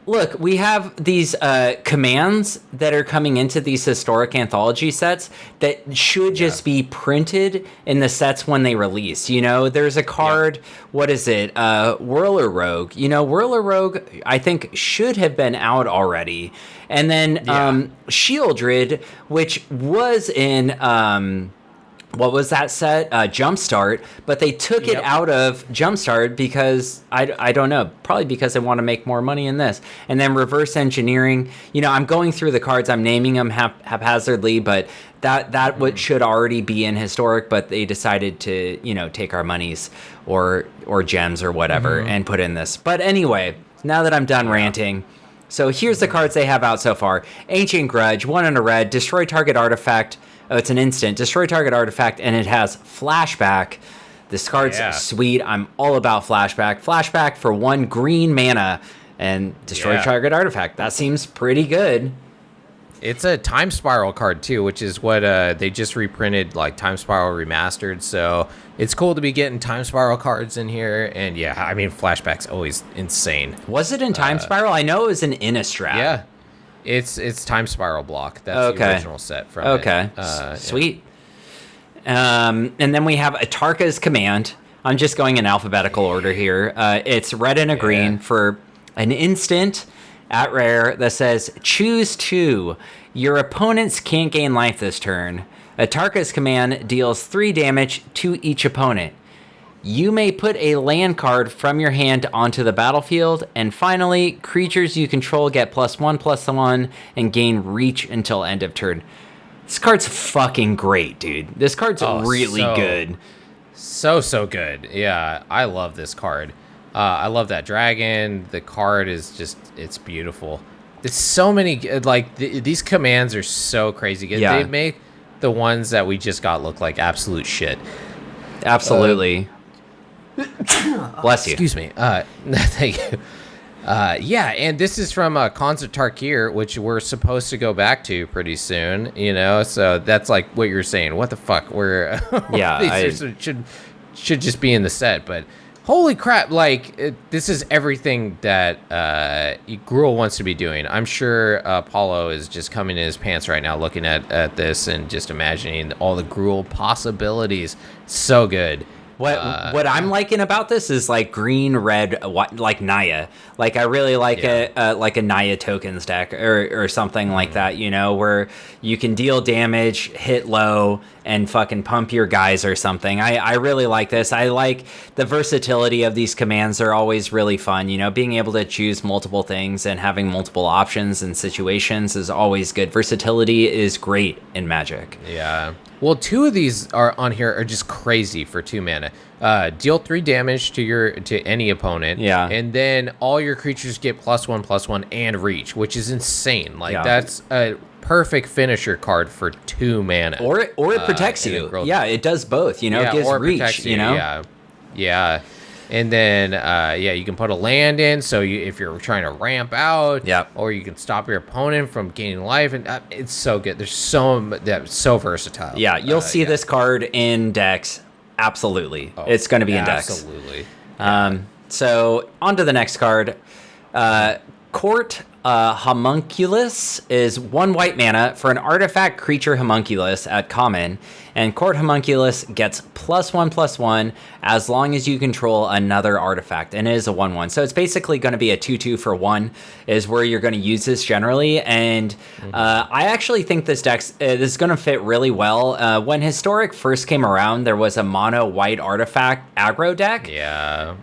look, we have these commands that are coming into these historic anthology sets that should just be printed in the sets when they release. You know, there's a card, what is it? Whirler Rogue. You know, Whirler Rogue, I think, should have been out already. And then Shieldred, which was in... what was that set? Jumpstart, but they took it out of Jumpstart because, I don't know, probably because they want to make more money in this. And then Reverse Engineering, you know, I'm going through the cards, I'm naming them haphazardly, but that what should already be in Historic, but they decided to, you know, take our monies or gems or whatever and put in this. But anyway, now that I'm done ranting, so here's the cards they have out so far. Ancient Grudge, 1 and a red, destroy target artifact. Oh, it's an instant. Destroy target artifact, and it has flashback. This card's sweet. I'm all about flashback. Flashback for 1 green mana and destroy target artifact. That seems pretty good. It's a Time Spiral card too, which is what they just reprinted, like Time Spiral Remastered. So it's cool to be getting Time Spiral cards in here. And yeah, I mean, Flashback's always insane. Was it in Time Spiral? I know it was in Innistrad. Yeah, it's Time Spiral block. That's the original set from it. Sweet. Yeah. And then we have Atarka's Command. I'm just going in alphabetical order here. It's red and a green for an instant at rare that says, choose 2. Your opponents can't gain life this turn. Atarka's Command deals 3 damage to each opponent. You may put a land card from your hand onto the battlefield. And finally, creatures you control get +1/+1 and gain reach until end of turn. This card's fucking great, dude. This card's really good. So good. Yeah, I love this card. I love that dragon. The card is just, it's beautiful. There's so many, like, these commands are so crazy good. Yeah. They make the ones that we just got look like absolute shit. Absolutely. Bless you. Excuse me. Thank you. Yeah, and this is from Concert Tarkir, which we're supposed to go back to pretty soon, you know? So that's like what you're saying. What the fuck? We're these should just be in the set, but holy crap, like, this is everything that Gruul wants to be doing. I'm sure Paulo is just coming in his pants right now looking at this and just imagining all the Gruul possibilities. So good. What I'm liking about this is like green, red, like Naya. Like I really like a Naya tokens deck or something like that, you know, where you can deal damage, hit low, and fucking pump your guys or something. I really like this. I like the versatility of these commands. Are always really fun, you know, being able to choose multiple things and having multiple options and situations is always good. Versatility is great in Magic. Yeah. Well, 2 of these are on here are just crazy for 2 mana. Deal 3 damage to any opponent. Yeah. And then all your creatures get +1/+1 and reach, which is insane. Like that's a perfect finisher card for 2 mana. Or it protects you. Yeah, it does both, you know, it gives reach, you know? Yeah. Yeah. And then, you can put a land in, so if you're trying to ramp out, or you can stop your opponent from gaining life, and it's so good. There's so versatile. Yeah, you'll see this card in decks. Absolutely, it's going to be in decks. Absolutely. So on to the next card. Court Homunculus is 1 white mana for an artifact creature Homunculus at common, and Court Homunculus gets +1/+1 as long as you control another artifact, and it is a 1/1. So it's basically going to be a 2/2 for 1 is where you're going to use this generally, and I actually think this is going to fit really well. When Historic first came around, there was a mono white artifact aggro deck. Yeah.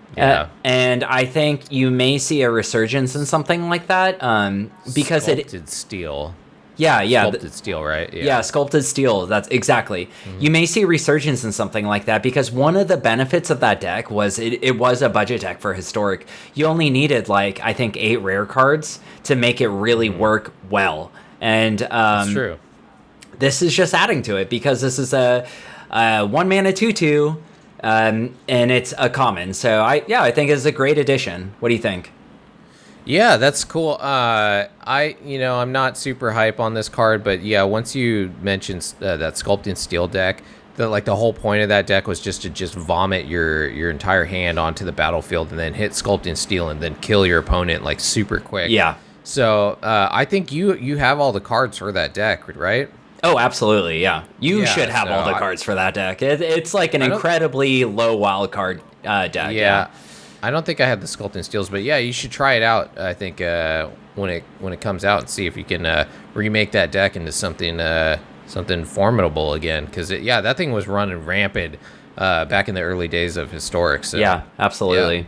And I think you may see a resurgence in something like that because Sculpted Steel. Yeah. Sculpted Steel, right? Yeah, Sculpted Steel. That's exactly. You may see resurgence in something like that because one of the benefits of that deck was it was a budget deck for Historic. You only needed like I think 8 rare cards to make it really work well, and that's true. This is just adding to it because this is a 1 mana 2/2, and it's a common. So I think it's a great addition. What do you think? Yeah, that's cool. I'm not super hype on this card, but yeah, once you mentioned that Sculpting Steel deck, the whole point of that deck was just to vomit your entire hand onto the battlefield and then hit Sculpting Steel and then kill your opponent like super quick. Yeah. So I think you have all the cards for that deck, right? Oh, absolutely, yeah. You should have all the cards for that deck. It's like an incredibly low wild card deck. Yeah. I don't think I have the Sculpting Steels, but yeah, you should try it out. I think when it comes out and see if you can remake that deck into something formidable again. Because that thing was running rampant back in the early days of Historic. So. Yeah, absolutely.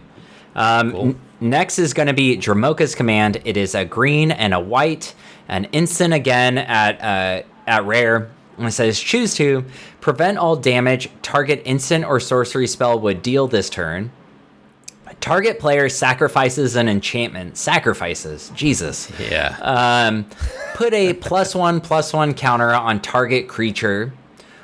Yeah. Cool. Next is going to be Dramoka's Command. It is a green and a white, an instant again at rare. And it says choose 2, prevent all damage target instant or sorcery spell would deal this turn. Target player sacrifices an enchantment. Sacrifices. Jesus. Yeah. Put a +1/+1 counter on target creature,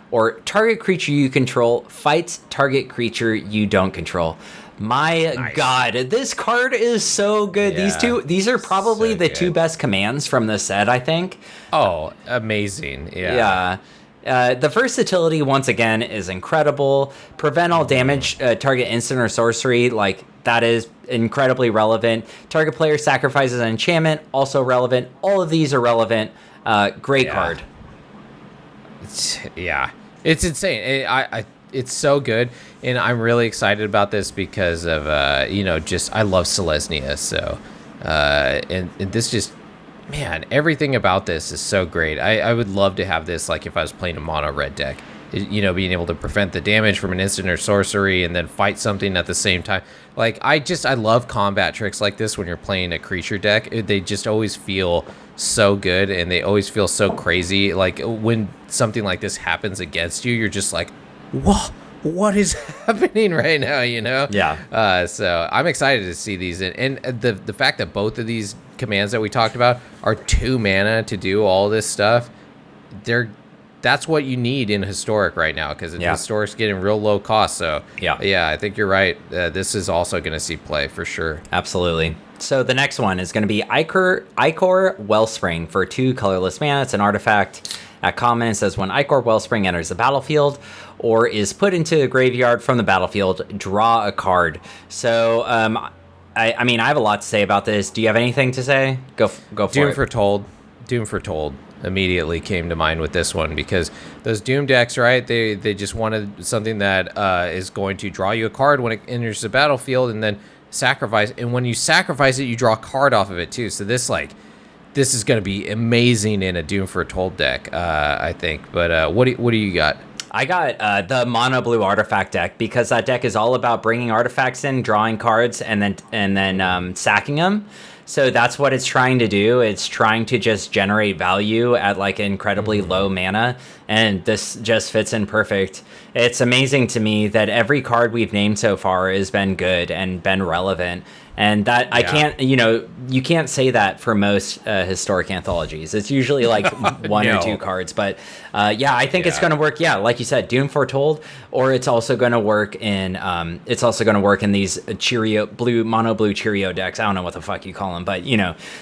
or target creature you control fights target creature you don't control. My Nice. God, this card is so good. Yeah, These are probably so the good. two best commands from the set, I think. Oh, amazing. Yeah. The versatility, once again, is incredible. Prevent all damage, target instant or sorcery, like, that is incredibly relevant. Target player sacrifices an enchantment, also relevant. All of these are relevant. Great card. It's insane. It's so good, and I'm really excited about this because of just I love Selesnya. So, and this just, man, everything about this is so great. I would love to have this, like, if I was playing a mono red deck. Being able to prevent the damage from an instant or sorcery and then fight something at the same time. Like, I love combat tricks like this when you're playing a creature deck. They just always feel so good, and they always feel so crazy. Like, when something like this happens against you, you're just like, whoa, what is happening right now, Yeah. So I'm excited to see these. And the fact that both of these commands that we talked about are 2 mana to do all this stuff, that's what you need in Historic right now, because Historic's getting real low cost. So yeah, I think you're right. This is also going to see play for sure. Absolutely. So the next one is going to be Ichor Wellspring for 2 colorless mana. It's an artifact. At common, it says when Ichor Wellspring enters the battlefield or is put into the graveyard from the battlefield, draw a card. So I mean, I have a lot to say about this. Do you have anything to say? Go for it. Doom for Told immediately came to mind with this one, because those Doom decks, right? They just wanted something that is going to draw you a card when it enters the battlefield, and then sacrifice. And when you sacrifice it, you draw a card off of it too. So this is going to be amazing in a Doom for Told deck, I think. But what do you got? I got the mono blue artifact deck, because that deck is all about bringing artifacts in, drawing cards, and then sacking them. So that's what it's trying to do. It's trying to just generate value at like incredibly low mana, and this just fits in perfect. It's amazing to me that every card we've named so far has been good and been relevant. And that I can't, you can't say that for most historic anthologies. It's usually like one or 2 cards. But I think it's going to work. Yeah, like you said, Doom Foretold, or it's also going to work in these Cheerio blue, mono blue Cheerio decks. I don't know what the fuck you call them, but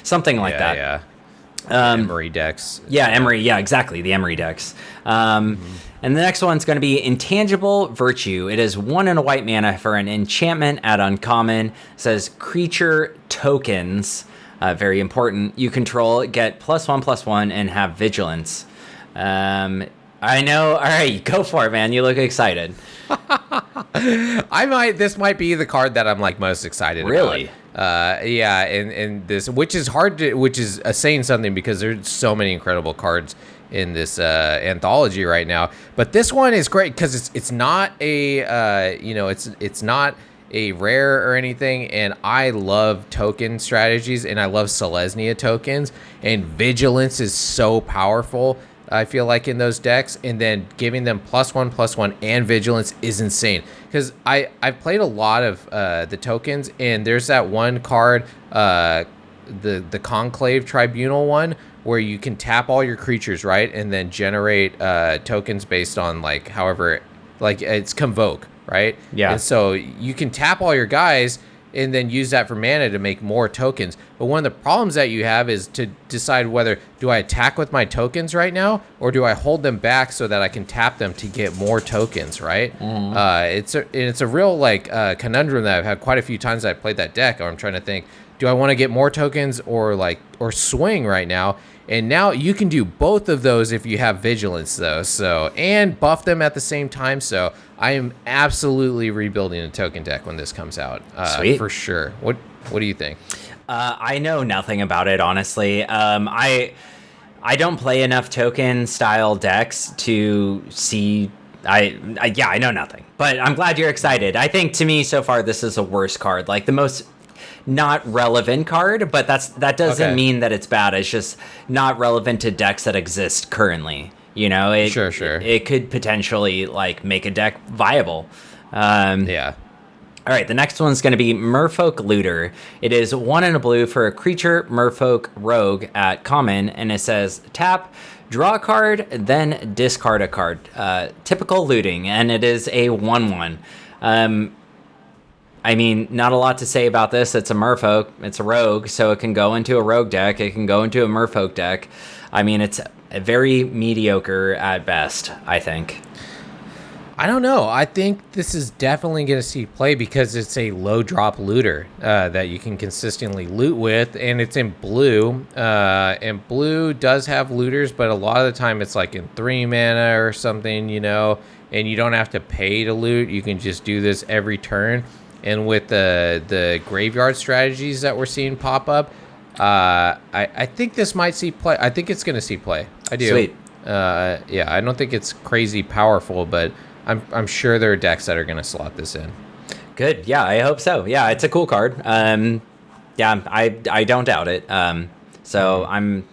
something like that. Yeah. Emery decks. Yeah, Emery. Yeah, exactly. The Emery decks. And the next one's going to be Intangible Virtue. It is 1 and a white mana for an enchantment at uncommon. It says creature tokens. Very important. You control, get +1/+1 and have vigilance. I know. All right, go for it, man. You look excited. This might be the card that I'm like most excited about. Really? And this, which is saying something, because there's so many incredible cards in this anthology right now. But this one is great because it's not it's not a rare or anything, and I love token strategies, and I love Selesnya tokens, and vigilance is so powerful, I feel like, in those decks, and then giving them +1/+1 and vigilance is insane. Because I've played a lot of the tokens, and there's that one card, the Conclave Tribunal one, where you can tap all your creatures, right, and then generate tokens based on like however, like it's Convoke, right? Yeah. And so you can tap all your guys and then use that for mana to make more tokens. But one of the problems that you have is to decide whether, do I attack with my tokens right now, or do I hold them back so that I can tap them to get more tokens, right? It's a real like conundrum that I've had quite a few times that I played that deck, or I'm trying to think, do I want to get more tokens or swing right now? And now you can do both of those if you have vigilance, though. So, and buff them at the same time. So I am absolutely rebuilding a token deck when this comes out. Sweet. For sure. What do you think? I know nothing about it, honestly. I don't play enough token style decks to see. I know nothing, but I'm glad you're excited. I think, to me, so far, this is a worse card. Like the most not relevant card, but that doesn't mean that it's bad. It's just not relevant to decks that exist currently. Sure. It could potentially like make a deck viable. Yeah. All right, the next one's going to be Merfolk Looter. It is 1 and a blue for a creature Merfolk Rogue at common, and it says tap, draw a card, then discard a card. Typical looting, and it is a 1/1. I mean, not a lot to say about this. It's a merfolk. It's a rogue, so it can go into a rogue deck. It can go into a merfolk deck. I mean, it's a very mediocre at best, I think. I don't know. I think this is definitely going to see play because it's a low drop looter that you can consistently loot with, and it's in blue. And blue does have looters, but a lot of the time it's like in 3 mana or something, you know, and you don't have to pay to loot. You can just do this every turn. And with the graveyard strategies that we're seeing pop up, I think this might see play. I think it's going to see play. I do. Sweet. Yeah, I don't think it's crazy powerful, but I'm sure there are decks that are going to slot this in. Good. Yeah, I hope so. Yeah, it's a cool card. Yeah, I don't doubt it. So I'm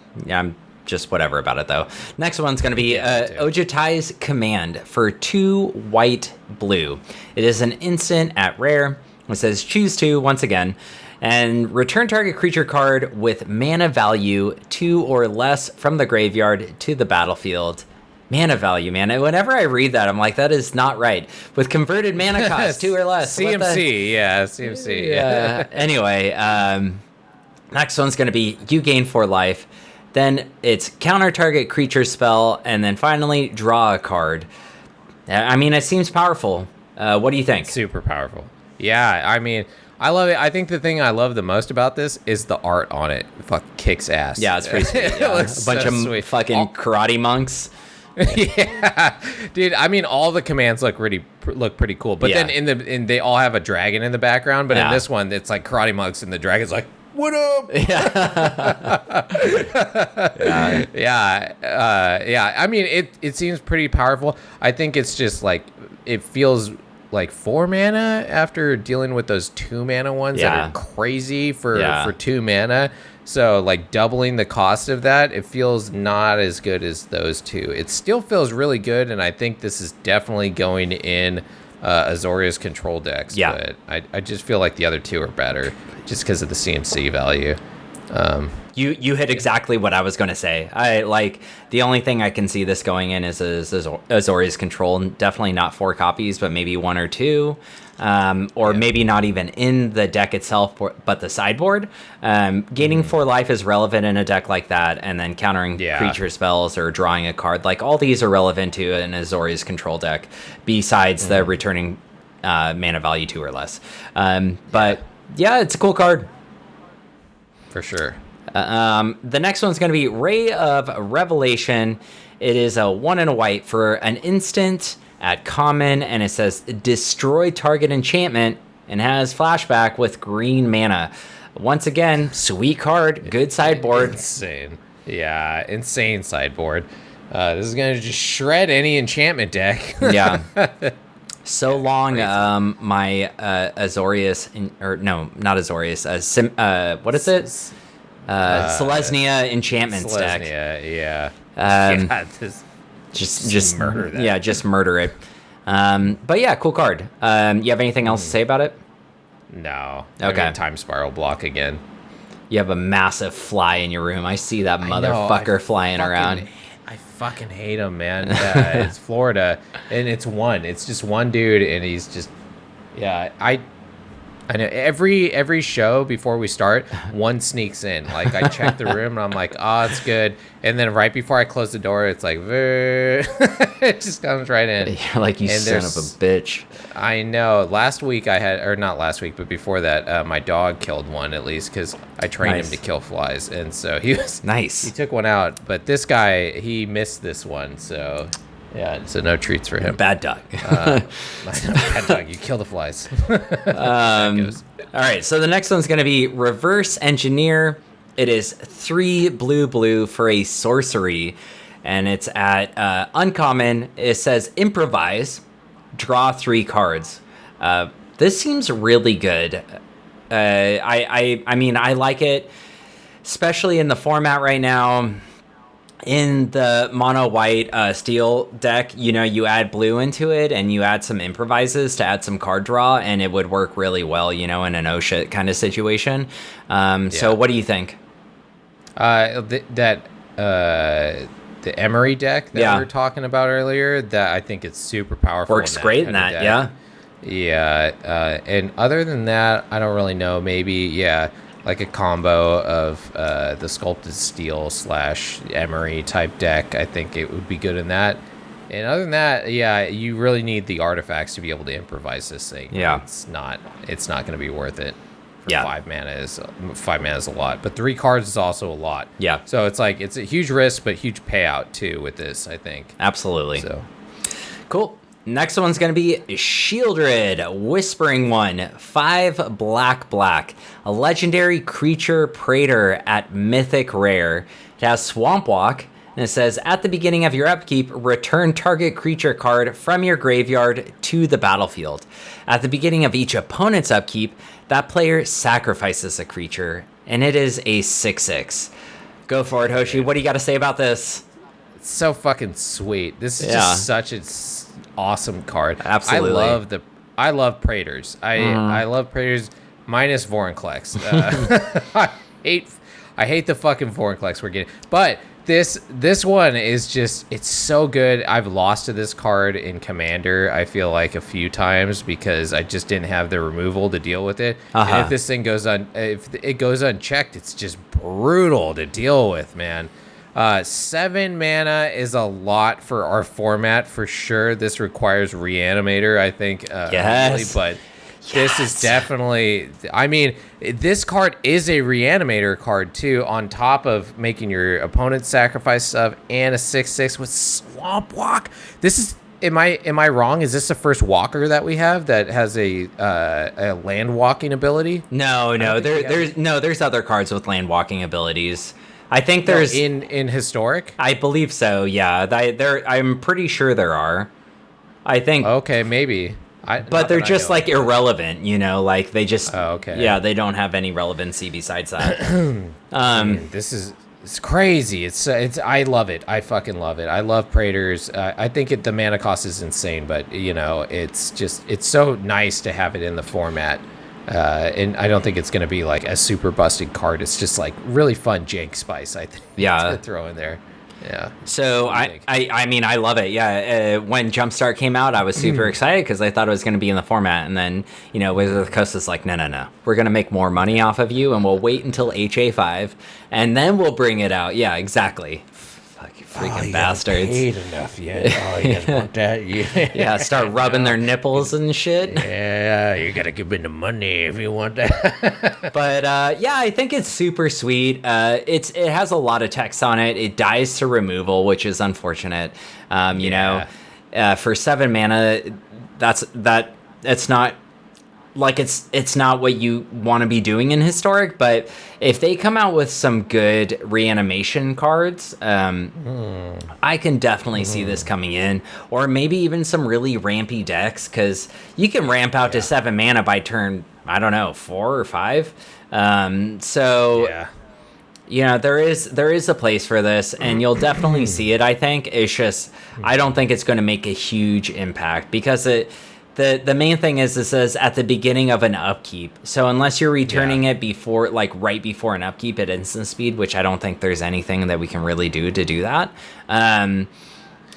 just whatever about it though. Next one's going to be Ojutai's Command for 2 white blue. It is an instant at rare. It says choose 2 once again. And return target creature card with mana value 2 or less from the graveyard to the battlefield. Mana value, man. Whenever I read that, I'm like, that is not right. With converted mana cost 2 or less. CMC, yeah, CMC. Yeah. Anyway, next one's going to be you gain 4 life. Then it's counter target creature spell, and then finally draw a card. I mean, it seems powerful. What do you think? Super powerful. Yeah, I mean, I love it. I think the thing I love the most about this is the art on it. Fuck, kicks ass. Yeah, it's pretty sweet. Yeah. A bunch of fucking karate monks. Yeah, dude. I mean, all the commands look pretty cool. But then in they all have a dragon in the background. But in this one, it's like karate monks, and the dragon's like, "What up?" Yeah. I mean, it seems pretty powerful. I think it's just like it feels like 4 mana after dealing with those 2 mana ones that are crazy for 2 mana. So like doubling the cost of that, it feels not as good as those 2. It still feels really good, and I think this is definitely going in Azoria's control decks. Yeah. But I just feel like the other 2 are better just because of the CMC value. You hit exactly what I was going to say. I like the only thing I can see this going in is Azoria's control. Definitely not 4 copies, but maybe 1 or 2. Maybe not even in the deck itself, but the sideboard. Gaining 4 life is relevant in a deck like that, and then countering creature spells or drawing a card. Like all these are relevant to an Azoria's control deck, besides the returning mana value 2 or less. But yeah, it's a cool card. For sure. The next one's going to be Ray of Revelation. It is a 1 and a white for an instant at common, and it says destroy target enchantment and has flashback with green mana. Once again, sweet card, good sideboard. Insane. Yeah, insane sideboard. This is going to just shred any enchantment deck. Yeah. So long, my Azorius, not Azorius, what is it? Selesnya enchantments deck. Yeah. Just murder that. Yeah, just murder it. But yeah, cool card. You have anything else to say about it? No. Okay. I mean, time spiral block again. You have a massive fly in your room. I see that motherfucker flying around. I fucking hate him, man. It's Florida, and it's just one dude, and he's just, I know every show before we start, one sneaks in. Like I check the room, and I'm like, oh, it's good, and then right before I close the door, it's like, it just comes right in. You're like, you son of a bitch. I know. Last week not last week, but before that, my dog killed one at least because I trained him to kill flies, and so he was nice. He took one out, but this guy he missed this one, so yeah, so no treats for him. Bad dog. Bad dog. You kill the flies. All right, so the next one's going to be Reverse Engineer. It is 3 blue for a sorcery, and it's at uncommon. It says improvise. Draw 3 cards. This seems really good. I mean, I like it, especially in the format right now. In the mono white steel deck, you add blue into it and you add some improvises to add some card draw, and it would work really well, in an oh shit kind of situation. So what do you think? The Emery deck that we were talking about earlier, that I think it's super powerful. Works great in that, yeah. Yeah, and other than that, I don't really know. Maybe, yeah, like a combo of the Sculpted Steel / Emery type deck. I think it would be good in that. And other than that, yeah, you really need the artifacts to be able to improvise this thing. Yeah. It's not going to be worth it. For Yeah. 5 mana is a lot, but 3 cards is also a lot. Yeah. So it's like, it's a huge risk, but huge payout too with this, I think. Absolutely. So Cool. Next one's going to be Shieldred, Whispering One, 5 black, a legendary creature praetor at Mythic Rare. It has Swamp Walk, and it says, at the beginning of your upkeep, return target creature card from your graveyard to the battlefield. At the beginning of each opponent's upkeep, that player sacrifices a creature, and it is a 6/6. Go for it, Hoshi. What do you got to say about this? It's so fucking sweet. This is just such an awesome card. Absolutely. I love Praetors. I love Praetors minus Vorinclex. I hate the fucking Vorinclex we're getting. But this one is just, it's so good. I've lost to this card in Commander, I feel like, a few times because I just didn't have the removal to deal with it. And if this thing goes if it goes unchecked, it's just brutal to deal with, man. 7 mana is a lot for our format for sure. This requires Reanimator, I think. Yes. Really, but this is definitely, I mean, this card is a Reanimator card too, on top of making your opponent sacrifice stuff, and a 6/6 with Swamp Walk. This is, am I wrong? Is this the first walker that we have that has a land walking ability? No, there's other cards with land walking abilities. I think there's in Historic. I believe so. Yeah, I'm pretty sure there are. I think. Okay, maybe. But they're just like irrelevant, you know. Like they just. Oh, okay. Yeah, they don't have any relevancy besides that. It's crazy. It's I love it. I fucking love it. I love Praetors. I think the mana cost is insane, but you know, it's so nice to have it in the format. And I don't think it's going to be like a super busted card. It's just like really fun jank spice, I think. Yeah. To throw in there. Yeah. So I mean, I love it. Yeah. When Jumpstart came out, I was super excited because I thought it was going to be in the format. And then, you know, Wizard of the Coast is like, no. We're going to make more money off of you, and we'll wait until HA5, and then we'll bring it out. Yeah, exactly. Freaking bastards. Paid enough yet? Oh, you guys want that? Yeah, start rubbing their nipples and shit. Yeah, you gotta give me the money if you want that. But yeah, I think it's super sweet. It has a lot of text on it. It dies to removal, which is unfortunate. You know, for 7 mana, it's not. Like it's not what you want to be doing in Historic, but if they come out with some good reanimation cards, I can definitely see this coming in, or maybe even some really rampy decks, because you can ramp out to 7 mana by turn, I don't know, 4 or 5. So you know, there is a place for this, and you'll definitely see it. I think it's just, I don't think it's going to make a huge impact because The main thing is it says at the beginning of an upkeep. So unless you're returning it before, like right before an upkeep at instant speed, which I don't think there's anything that we can really do to do that. But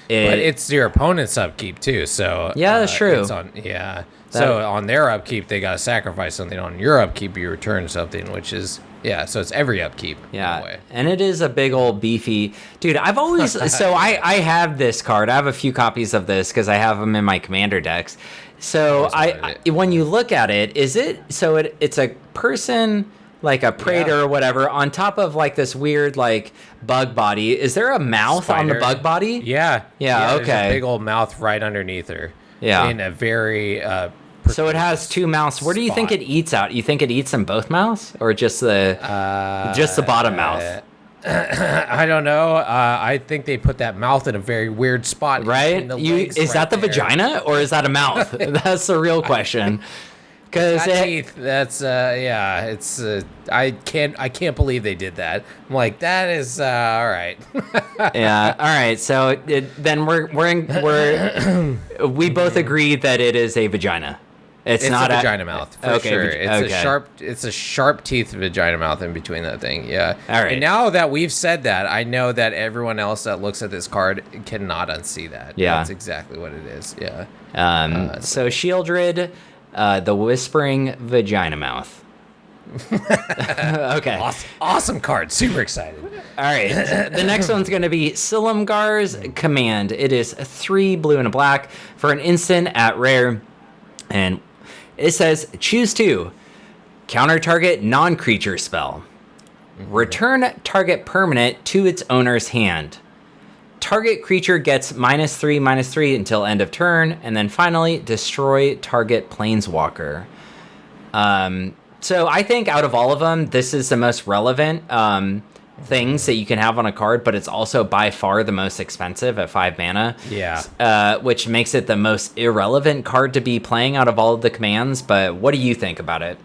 it's your opponent's upkeep too. So yeah, that's true. So on their upkeep, they got to sacrifice something. On your upkeep, you return something, which is, so it's every upkeep. Yeah, and it is a big old beefy... Dude, I've always... So I have this card. I have a few copies of this because I have them in my Commander decks. So when you look at it, it's a person, like a praetor or whatever, on top of like this weird like bug body. Is there a mouth on the bug body? Yeah, okay. There's a big old mouth right underneath her. Yeah. In a very... So it has 2 mouths. Where do you think it eats out? You think it eats in both mouths, or just the bottom mouth? I don't know. I think they put that mouth in a very weird spot. Right? Is that the vagina, or is that a mouth? That's the real question. Because teeth. That's It's I can't believe they did that. I'm like, that is all right. Yeah. All right. So then we both agree that it is a vagina. It's not a vagina mouth for okay, sure. okay. It's a sharp teeth vagina mouth in between that thing. Yeah. All right. And now that we've said that, I know that everyone else that looks at this card cannot unsee that. Yeah. That's exactly what it is. Yeah. So Shieldred, the Whispering Vagina Mouth. Okay. Awesome card. Super excited. All right. The next one's going to be Silumgar's Command. It is 3 blue and a black for an instant at rare. And it says, choose 2. Counter target non-creature spell. Return target permanent to its owner's hand. Target creature gets -3/-3 until end of turn. And then finally, destroy target planeswalker. So I think out of all of them, this is the most relevant things that you can have on a card, but it's also by far the most expensive at 5 mana. Yeah. Which makes it the most irrelevant card to be playing out of all of the commands. But what do you think about it?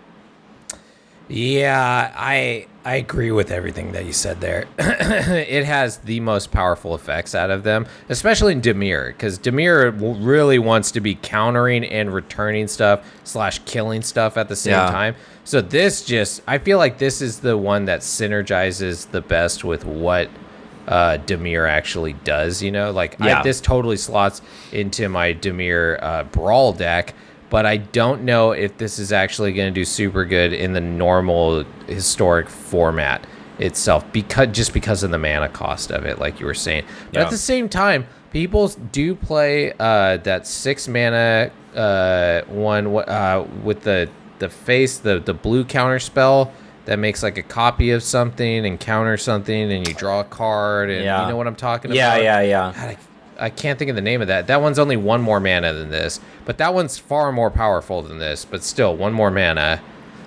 Yeah, I agree with everything that you said there. It has the most powerful effects out of them, especially in Dimir, because Dimir really wants to be countering and returning stuff / killing stuff at the same time. So I feel like this is the one that synergizes the best with what Dimir actually does, this totally slots into my Dimir Brawl deck. But I don't know if this is actually going to do super good in the normal historic format itself, because of the mana cost of it, like you were saying. But at the same time, people do play that 6 mana one with the blue counter spell that makes like a copy of something and counter something, and you draw a card, and you know what I'm talking about? Yeah. God, I can't think of the name of that. That one's only 1 more mana than this, but that one's far more powerful than this, but still 1 more mana.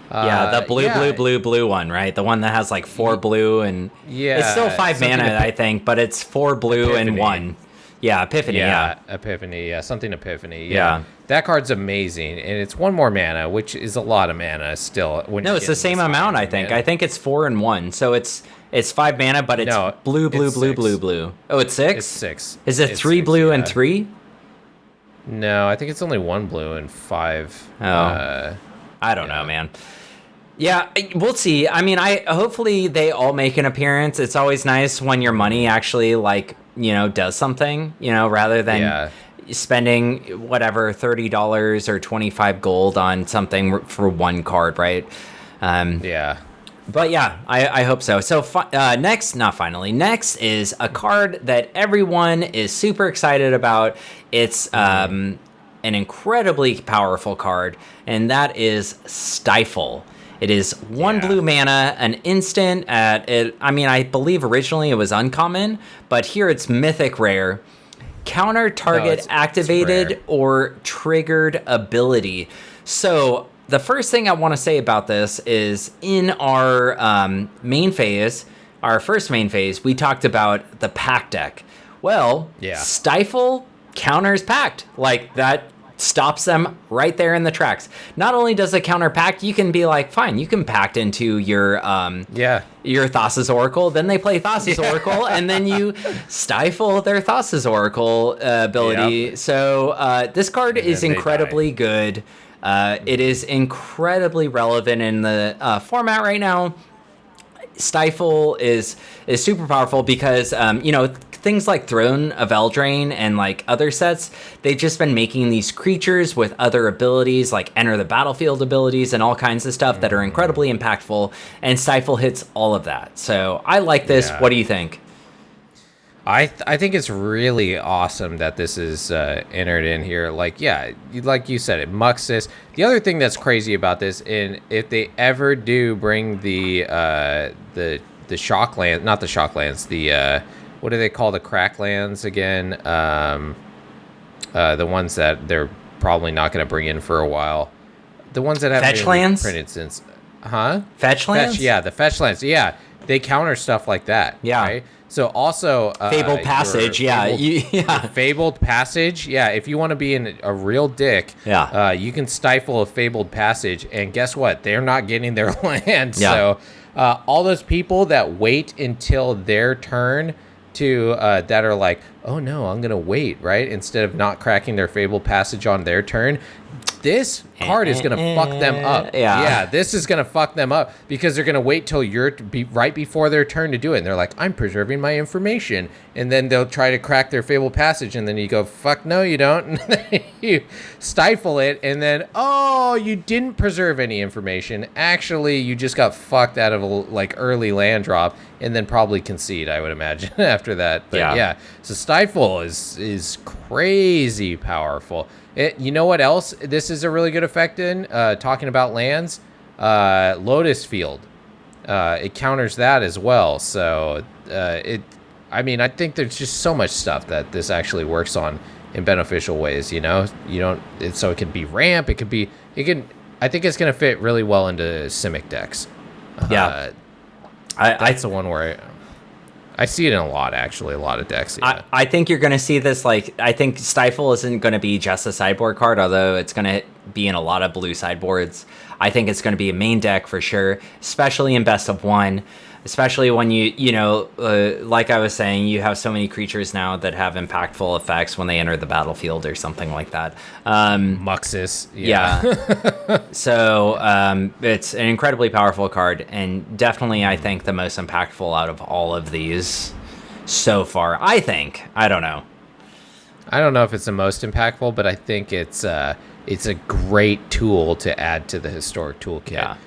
The blue one, right? The one that has like 4 blue and it's still 5 mana, I think, but it's 4 blue and 1. Yeah, Epiphany. Epiphany. Yeah, something Epiphany. Yeah. That card's amazing, and it's 1 more mana, which is a lot of mana still. No, it's the same amount, I think. I think it's 4 and 1, so it's 5 mana, but it's blue. Oh, it's 6? It's 6. Is it 3 blue and 3? No, I think it's only 1 blue and 5. I don't know, man. Yeah, we'll see. I mean, hopefully they all make an appearance. It's always nice when your money actually does something, rather than spending whatever $30 or 25 gold on something for 1 card, right? But yeah, I hope so. So next is a card that everyone is super excited about. It's an incredibly powerful card, and that is Stifle. It is 1 blue mana, an instant at it. I mean, I believe originally it was uncommon, but here it's mythic rare. Counter target activated or triggered ability. So the first thing I want to say about this is in our first main phase, we talked about the Pact deck. Well, Stifle counters Pact. Like, that stops them right there in the tracks. Not only does it counter Pact, you can be like, fine, you can Pact into your Thassa's Oracle. Then they play Thassa's Oracle, and then you stifle their Thassa's Oracle ability. Yep. So this card is incredibly good. It is incredibly relevant in the format right now. Stifle is super powerful because things like Throne of Eldraine and like other sets, they've just been making these creatures with other abilities like enter the battlefield abilities and all kinds of stuff that are incredibly impactful, and Stifle hits all of that. So I like this. What do you think? I think it's really awesome that this is entered in here. Like you said, it mucks this. The other thing that's crazy about this, and if they ever do bring the Shocklands, not the Shocklands, the what do they call the Cracklands again? The ones that they're probably not going to bring in for a while. The ones that have Fetchlands printed since, Fetchlands. The Fetchlands. Yeah, they counter stuff like that. Yeah. Right? So also Fabled Passage, Fabled Passage, if you want to be in a real dick, you can stifle a Fabled Passage, and guess what? They're not getting their land. Yeah. So all those people that wait until their turn to that are like, oh no, I'm gonna wait, right? Instead of not cracking their Fabled Passage on their turn, this card is going to fuck them up. Yeah, this is going to fuck them up because they're going to wait till right before their turn to do it. And they're like, I'm preserving my information. And then they'll try to crack their Fabled Passage. And then you go, fuck no, you don't. And then you stifle it. And then, oh, you didn't preserve any information. Actually, you just got fucked out of a like early land drop and then probably concede, I would imagine, after that. But yeah, so stifle is crazy powerful. You know what else this is a really good effect in? Talking about lands, Lotus Field. It counters that as well. So I think there's just so much stuff that this actually works on in beneficial ways. You know, so it could be ramp. I think it's going to fit really well into Simic decks. That's the one where I see it in a lot of decks. Yeah. I think you're going to see this, like, I think Stifle isn't going to be just a sideboard card, although it's going to be in a lot of blue sideboards. I think it's going to be a main deck for sure, especially in best of one, especially when like I was saying, you have so many creatures now that have impactful effects when they enter the battlefield or something like that. Muxus. Yeah. So it's an incredibly powerful card, and definitely I think the most impactful out of all of these so far. I don't know if it's the most impactful, but I think it's a great tool to add to the historic toolkit. Yeah.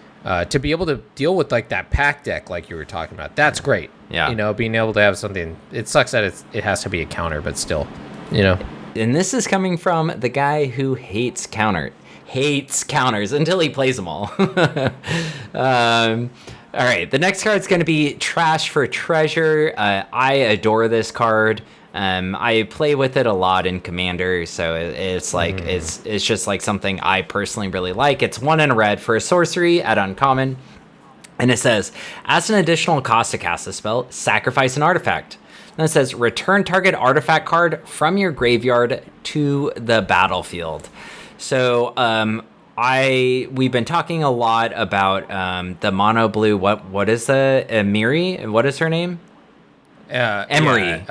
To be able to deal with like that pack deck, like you were talking about, that's great. Yeah. Being able to have something. It sucks that it has to be a counter, but still, And this is coming from the guy who hates counters until he plays them all. All right, the next card's going to be Trash for Treasure. I adore this card. I play with it a lot in Commander, so it's like it's just like something I personally really like. It's 1 and a red for a sorcery at uncommon, and it says, as an additional cost to cast a spell, sacrifice an artifact. And it says, return target artifact card from your graveyard to the battlefield. So we've been talking a lot about the mono blue. What is the Emiri? What is her name? Emery.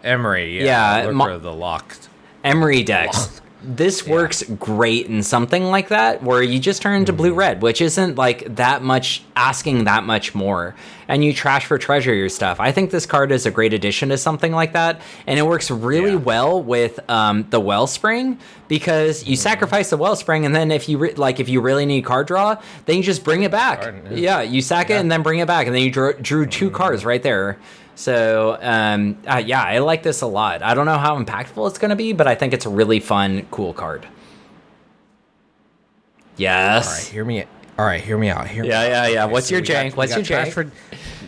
Emery. Yeah. The locked. Emery decks. This works great in something like that, where you just turn into blue-red, which isn't like that much, asking that much more, and you trash for treasure your stuff. I think this card is a great addition to something like that, and it works really well with the Wellspring, because you sacrifice the Wellspring, and then if you really need card draw, then you just bring it back. You sack it and then bring it back, and then you drew 2 cards right there. So, I like this a lot. I don't know how impactful it's going to be, but I think it's a really fun, cool card. Yes. All right, hear me out. Yeah. What's your jank?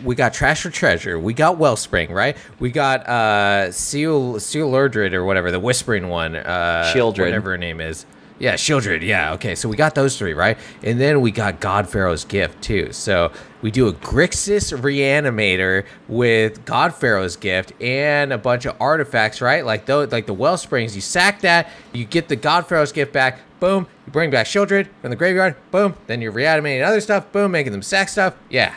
We got Trash for Treasure. We got Wellspring, right? We got Seal Urdred or whatever, the Whispering one. Shieldred. Whatever her name is. Yeah, Shieldred. Yeah, okay. So we got those 3, right? And then we got God Pharaoh's Gift, too. So we do a Grixis Reanimator with God Pharaoh's Gift and a bunch of artifacts, right? Like the Wellsprings. You sack that, you get the God Pharaoh's Gift back, boom. You bring back Shieldred from the graveyard, boom. Then you're reanimating other stuff, boom, making them sack stuff. Yeah.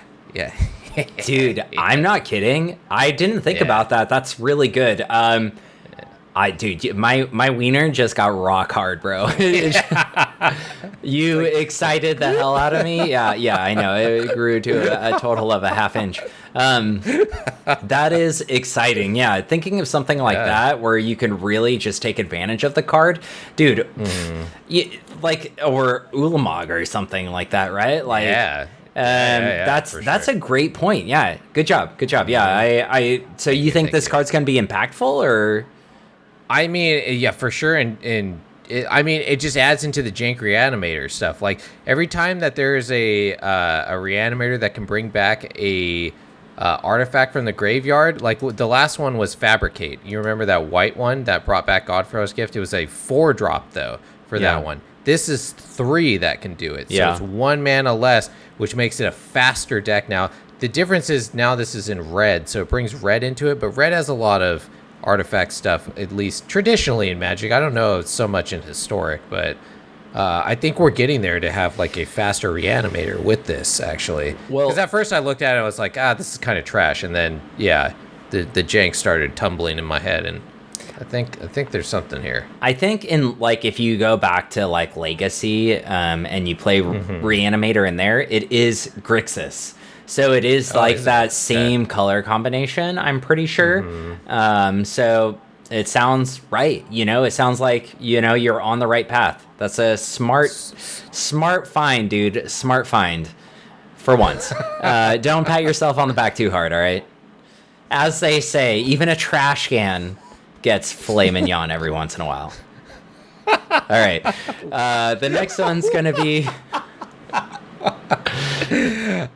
Dude, I'm not kidding. I didn't think about that. That's really good. My wiener just got rock hard, bro. You excited the hell out of me? Yeah, I know. It grew to a total of a half inch. That is exciting. Yeah, thinking of something like that where you can really just take advantage of the card, dude. Or Ulamog or something like that, right? Like, that's a great point. Yeah, good job. Yeah, so you think this card's gonna be impactful, or? I mean, yeah, for sure, it just adds into the jank reanimator stuff. Like every time that there's a reanimator that can bring back a artifact from the graveyard, like the last one was Fabricate. You remember that white one that brought back Godfrey's Gift? It was a 4-drop though for that one. This is 3 that can do it. So it's 1 mana less, which makes it a faster deck now. The difference is now this is in red, so it brings red into it, but red has a lot of artifact stuff, at least traditionally in Magic. I don't know so much in Historic, but I think we're getting there to have like a faster reanimator with this, actually. Well, because at first I looked at it, I was like, this is kind of trash, and then the jank started tumbling in my head, and I think there's something here. I think in like if you go back to like Legacy and you play Reanimator in there, it is Grixis. So it is like that same color combination, I'm pretty sure. So it sounds right. It sounds like, you're on the right path. That's a smart find, dude. Smart find for once. Don't pat yourself on the back too hard, all right? As they say, even a trash can gets filet mignon every once in a while. All right. The next one's going to be...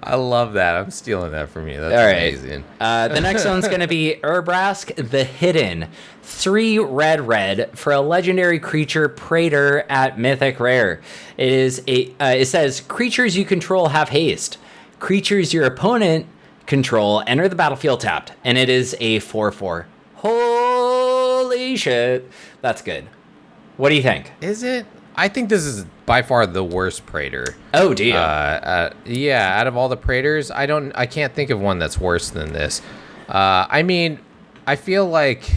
I love that. I'm stealing that from you. That's amazing. The next one's going to be Urbrask the Hidden. 3 red for a legendary creature Praetor at Mythic Rare. It says, creatures you control have haste. Creatures your opponent control enter the battlefield tapped. And it is a 4/4. Holy shit. That's good. What do you think? Is it? I think this is by far the worst Praetor. Oh, do you? Yeah, out of all the Praetors, I can't think of one that's worse than this. I mean, I feel like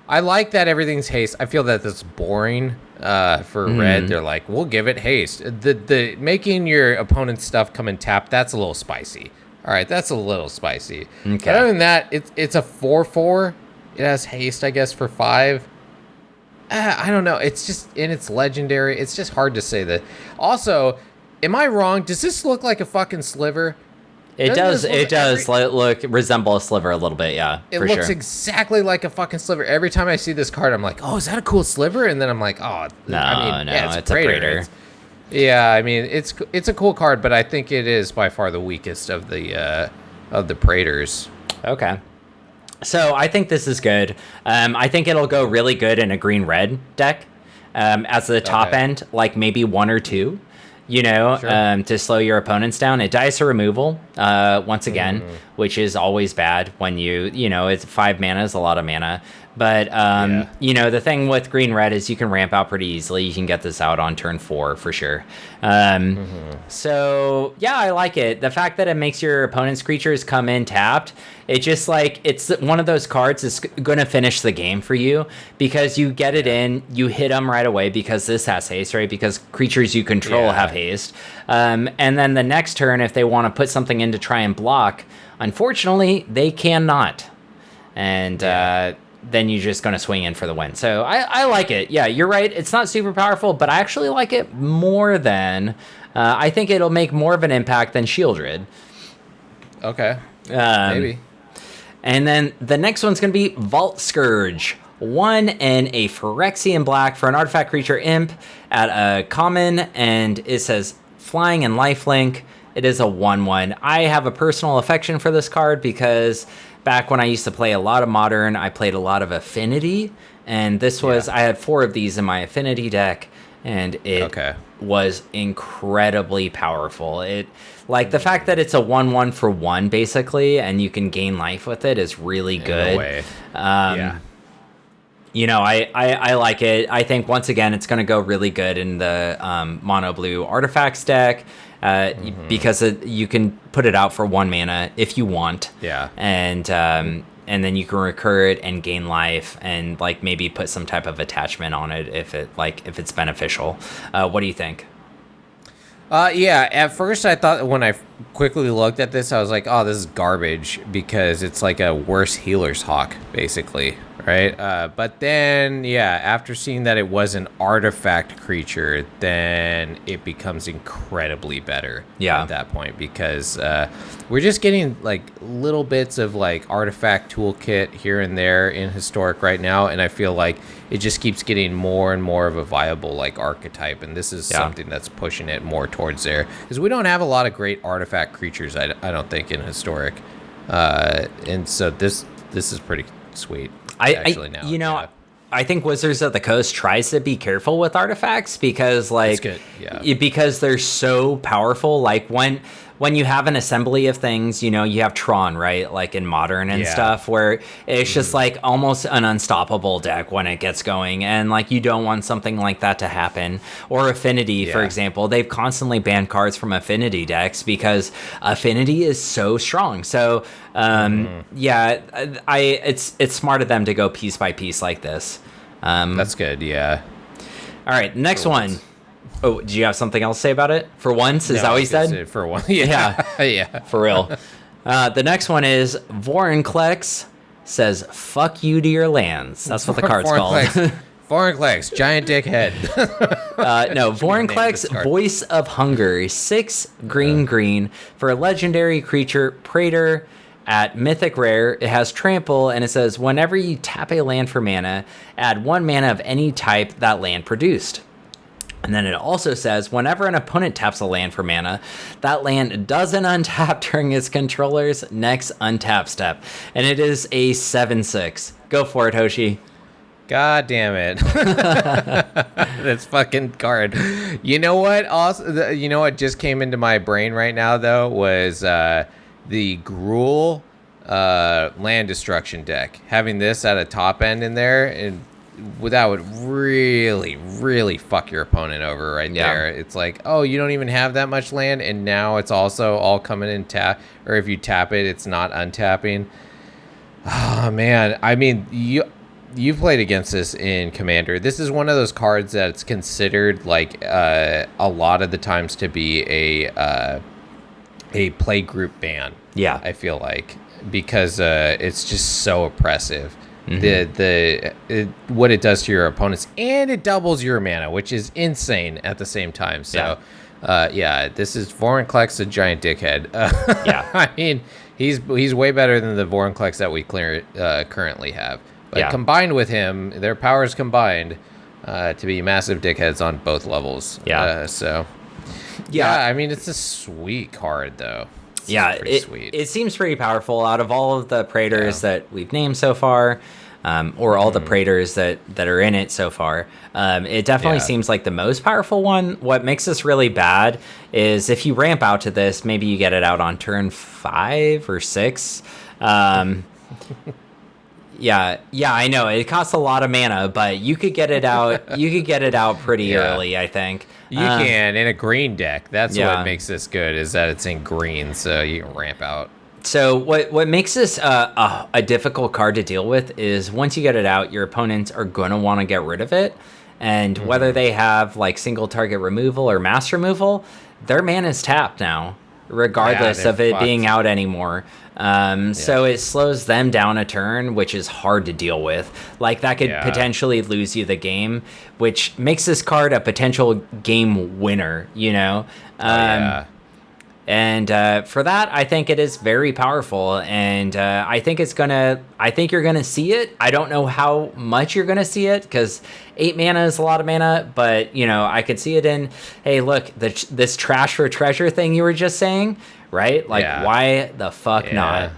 I like that everything's haste. I feel that that's boring. For red, they're like, we'll give it haste. The making your opponent's stuff come and tap, that's a little spicy. All right, that's a little spicy. Okay. But other than that, it's a 4/4. It has haste, I guess, for 5. I don't know. It's just, and it's legendary. It's just hard to say that. Also, am I wrong? Does this look like a fucking sliver? It does resemble a sliver a little bit, yeah. It looks exactly like a fucking sliver. Every time I see this card, I'm like, oh, is that a cool sliver? And then I'm like, oh, it's a Praetor. Yeah, I mean, it's a cool card, but I think it is by far the weakest of the Praetors. Okay. So I think this is good. I think it'll go really good in a green-red deck as the top end, like maybe 1 or 2, to slow your opponents down. It dies to removal, once again, which is always bad when it's 5 mana is a lot of mana. But, the thing with green-red is you can ramp out pretty easily. You can get this out on turn 4 for sure. So, yeah, I like it. The fact that it makes your opponent's creatures come in tapped, it just it's one of those cards that's going to finish the game for you because you get it in, you hit them right away because this has haste, right? Because creatures you control have haste. And then the next turn, if they want to put something in to try and block, unfortunately, they cannot. And, then you're just going to swing in for the win. So I like it. Yeah, you're right. It's not super powerful, but I actually like it more than... I think it'll make more of an impact than Shieldred. Okay. Maybe. And then the next one's going to be Vault Scourge. 1 and a Phyrexian black for an artifact creature imp at a common, and it says flying and lifelink. It is a 1/1. I have a personal affection for this card because... back when I used to play a lot of Modern, I played a lot of Affinity, and this was, I had 4 of these in my Affinity deck, and it was incredibly powerful. The fact that it's a 1/1 for 1, basically, and you can gain life with it is really good. In a way. I like it. I think, once again, it's going to go really good in the Mono Blue Artifacts deck. Because you can put it out for 1 mana if you want. Yeah. And then you can recur it and gain life and maybe put some type of attachment on it if it's beneficial. What do you think? At first I thought when I quickly looked at this, I was like, oh, this is garbage because it's like a worse Healer's Hawk, basically. Right. But then, after seeing that it was an artifact creature, then it becomes incredibly better at that point because we're just getting little bits of artifact toolkit here and there in Historic right now. And I feel like it just keeps getting more and more of a viable archetype. And this is something that's pushing it more towards there because we don't have a lot of great artifact creatures, I don't think, in Historic. And so this is pretty sweet. I think Wizards of the Coast tries to be careful with artifacts because because they're so powerful. when you have an assembly of things, you have Tron, right? Like in Modern and stuff, where it's just like almost an unstoppable deck when it gets going, and like you don't want something like that to happen. Or Affinity, for example, they've constantly banned cards from Affinity decks because Affinity is so strong. So it's smart of them to go piece by piece like this. That's good. Yeah. All right, next one. Oh, do you have something else to say about it? For once, is that what you said? For one, yeah. Yeah. For real. The next one is Vorinclex says, "Fuck you to your lands." That's what the card's called. Vorinclex, giant dickhead. No, Vorinclex, Voice of Hunger, 6 green for a legendary creature, Praetor. At Mythic Rare, it has Trample, and it says, whenever you tap a land for mana, add 1 mana of any type that land produced. And then it also says, whenever an opponent taps a land for mana, that land doesn't untap during its controller's next untap step. And it is a 7/6. Go for it, Hoshi. God damn it. This fucking card. You know what? Also, you know what just came into my brain right now, though, was the Gruul land destruction deck. Having this at a top end in there, and that would really, really fuck your opponent over right there. It's like, oh, you don't even have that much land, and now it's also all coming in tap, or if you tap it, it's not untapping. Oh, man. I mean, you've played against this in Commander. This is one of those cards that's considered, like, a lot of the times to be a play group ban. Yeah, I feel like, because it's just so oppressive. What it does to your opponents, and it doubles your mana, which is insane at the same time. So this is Vorinclex, a giant dickhead. I mean, he's way better than the Vorinclex that we currently have. But combined with him, their powers combined to be massive dickheads on both levels. I mean, it's a sweet card, though. Sweet. It seems pretty powerful. Out of all of the Praetors that we've named so far, or all the Praetors that are in it so far, it definitely seems like the most powerful one. What makes this really bad is if you ramp out to this, maybe you get it out on turn 5 or 6. Yeah, I know it costs a lot of mana, but you could get it out. You could get it out pretty early, I think. You can in a green deck. That's what makes this good, is that it's in green, so you can ramp out. So what makes this a difficult card to deal with is once you get it out, your opponents are gonna want to get rid of it, and whether they have like single target removal or mass removal, their mana is tapped now, regardless of it being out anymore. So it slows them down a turn, which is hard to deal with. Like, that could potentially lose you the game, which makes this card a potential game winner, And for that, I think it is very powerful, and I think you're gonna see it. I don't know how much you're gonna see it, because 8 mana is a lot of mana, but I could see it in, hey, look, this trash for treasure thing you were just saying, right? Like, why the fuck not?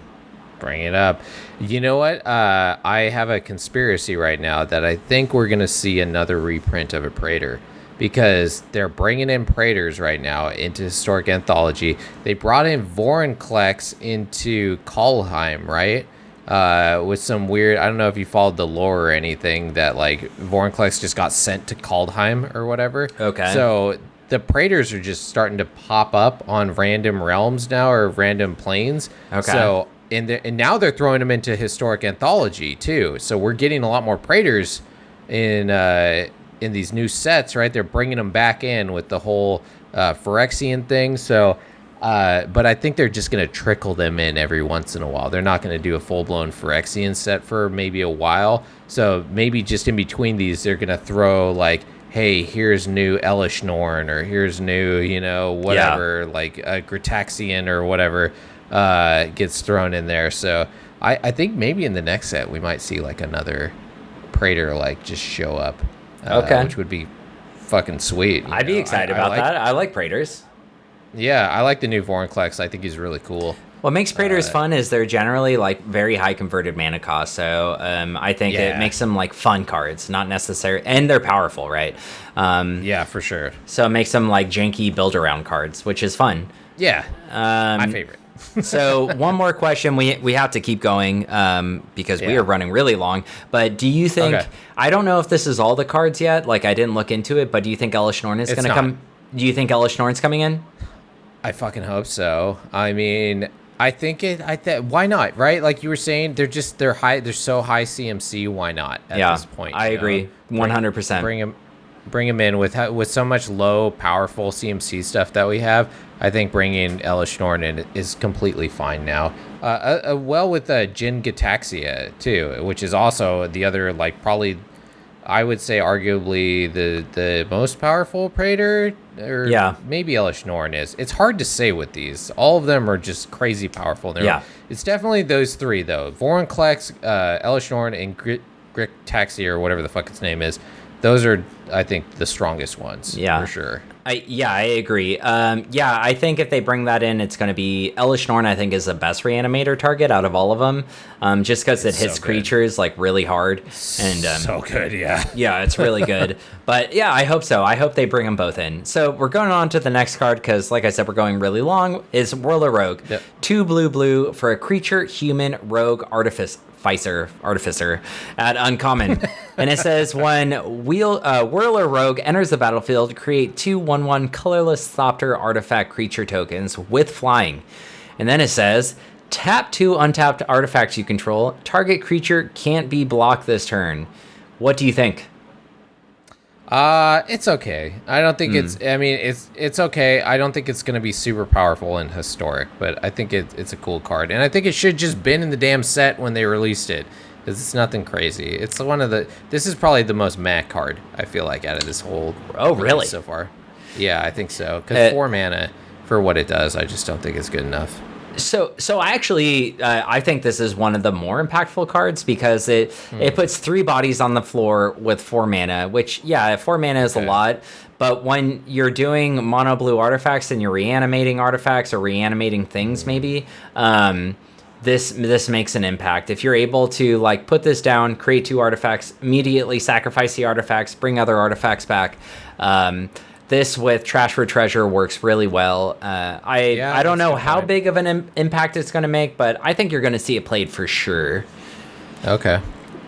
Bring it up. You know what? I have a conspiracy right now that I think we're gonna see another reprint of a Praetor. Because they're bringing in Praetors right now into Historic Anthology. They brought in Vorinclex into Kaldheim, right? With some weird, I don't know if you followed the lore or anything, that like Vorinclex just got sent to Kaldheim or whatever. Okay. So the Praetors are just starting to pop up on random realms now, or random planes. Okay. So and now they're throwing them into Historic Anthology too. So we're getting a lot more Praetors in these new sets, right? They're bringing them back in with the whole Phyrexian thing. So, but I think they're just going to trickle them in every once in a while. They're not going to do a full-blown Phyrexian set for maybe a while. So maybe just in between these, they're going to throw like, hey, here's new Elish Norn, or here's new, whatever, like Gritaxian or whatever gets thrown in there. So I think maybe in the next set, we might see like another Praetor like just show up. Which would be fucking sweet. I'd be excited about that. I like Praetors. Yeah, I like the new Vorinclex. I think he's really cool. What makes Praetors fun is they're generally like very high converted mana cost. So I think it makes them like fun cards, not necessary, and they're powerful, right? Yeah, for sure. So it makes them like janky build around cards, which is fun. Yeah, my favorite. So one more question. We have to keep going because we are running really long. But do you think? Okay. I don't know if this is all the cards yet. Like I didn't look into it. But do you think Ella Schnorn is going to come? Do you think Ella Schnorn's coming in? I fucking hope so. I mean, I think it. Why not? Right? Like you were saying, they're high. They're so high CMC. Why not? At this point, I agree. 100%. Bring him in with so much low, powerful CMC stuff that we have. I think bringing Ella Schnorn in is completely fine now. Well, with Jin Gataxia too, which is also the other, like, probably, I would say, arguably the most powerful Praetor. Or maybe Ella Schnorn is. It's hard to say with these. All of them are just crazy powerful. It's definitely those three, though. Vorinclex, Ella Schnorn, and Gataxia, or whatever the fuck its name is. Those are, I think, the strongest ones, for sure. I agree. I think if they bring that in, it's going to be Ella Schnorn, I think, is the best reanimator target out of all of them, just because it hits creatures, like, really hard. And so good, yeah. Yeah, it's really good. But, yeah, I hope so. I hope they bring them both in. So we're going on to the next card, because, like I said, we're going really long, is Whirler Rogue. Yep. 2 blue for a creature, human, rogue, artificer at uncommon. And it says when Whirler Rogue enters the battlefield, create 2/1/1 colorless Thopter artifact creature tokens with flying. And then it says tap 2 untapped artifacts you control. Target creature can't be blocked this turn. What do you think? It's okay. I don't think it's okay. I don't think it's going to be super powerful and historic, but I think it's a cool card. And I think it should just been in the damn set when they released it, because it's nothing crazy. It's this is probably the most meh card, I feel like, out of this whole really so far. Yeah, I think so. Because 4 mana for what it does, I just don't think it's good enough. So I actually I think this is one of the more impactful cards, because it puts 3 bodies on the floor with 4 mana, which 4 mana is a lot, but when you're doing mono blue artifacts and you're reanimating artifacts or reanimating things, maybe this makes an impact. If you're able to, like, put this down, create 2 artifacts, immediately sacrifice the artifacts, bring other artifacts back. This with Trash for Treasure works really well. I don't know how big of an impact it's going to make, but I think you're going to see it played for sure. Okay.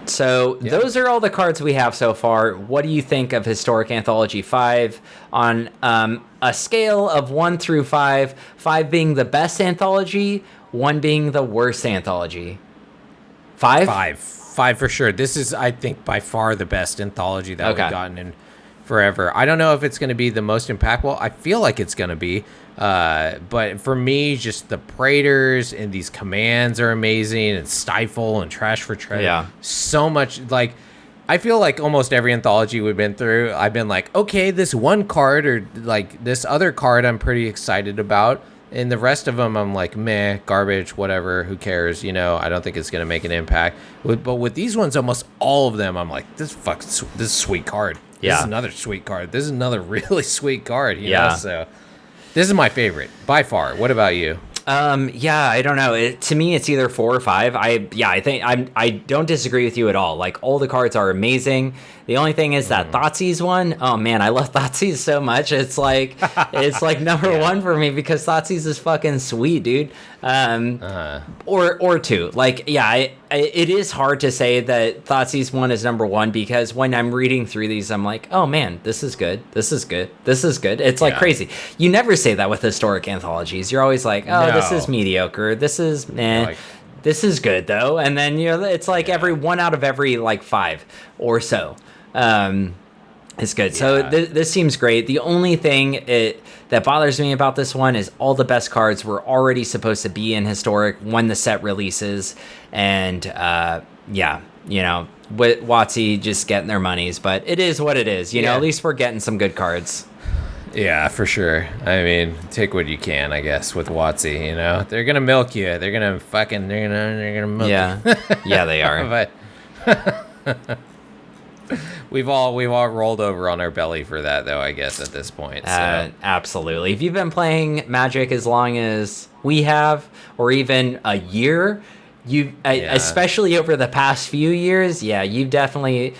So those are all the cards we have so far. What do you think of Historic Anthology 5 on a scale of 1 through 5? 5 being the best anthology, 1 being the worst anthology. 5? 5 for sure. This is, I think, by far the best anthology that we've gotten in forever. I don't know if it's going to be the most impactful. I feel like it's going to be. But for me, just the Praetors and these commands are amazing, and Stifle and Trash for Treasure. Yeah. So much, like, I feel like almost every anthology we've been through, I've been like, okay, this one card or like this other card I'm pretty excited about. And the rest of them, I'm like, meh, garbage, whatever, who cares? You know, I don't think it's going to make an impact. But with these ones, almost all of them, I'm like, this is a sweet card. This is another sweet card. This is another really sweet card. You know? So this is my favorite by far. What about you? I don't know. To me, it's either 4 or 5. I think I don't disagree with you at all. Like, all the cards are amazing. The only thing is that Thoughtseize one, oh man, I love Thoughtseize so much. It's like number 1 for me, because Thoughtseize is fucking sweet, dude. Or 2. Like, it is hard to say that Thoughtseize 1 is number 1, because when I'm reading through these, I'm like, oh man, this is good. This is good. This is good. It's like crazy. You never say that with historic anthologies. You're always like, oh, this is mediocre. This is this is good though. And then, you know, it's like every 1 out of every like 5 or so. It's good. So this seems great. The only thing that bothers me about this one is all the best cards were already supposed to be in historic when the set releases, and you know, with WotC just getting their monies, but it is what it is. You know, at least we're getting some good cards. Yeah, for sure. I mean, take what you can, I guess, with WotC. You know, they're gonna milk you. They're gonna milk you. Yeah, they are. But we've all rolled over on our belly for that, though, I guess, at this point. So. Absolutely. If you've been playing Magic as long as we have, or even a year, especially over the past few years, you've definitely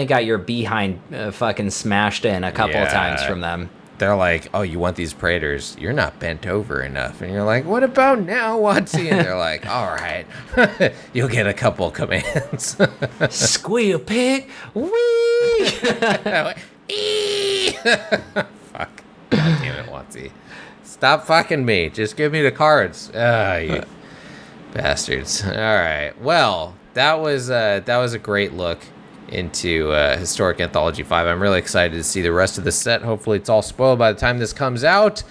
got your behind fucking smashed in a couple of times from them. they're like, oh, you want these Praetors? You're not bent over enough. And you're like, what about now, Watsy? And they're like, all right, you'll get a couple commands. Squeal pig, wee. Fuck. God damn it, Watsy. Stop fucking me. Just give me the cards. You bastards. All right. Well, that was a great look into Historic Anthology 5. I'm really excited to see the rest of the set. Hopefully it's all spoiled by the time this comes out.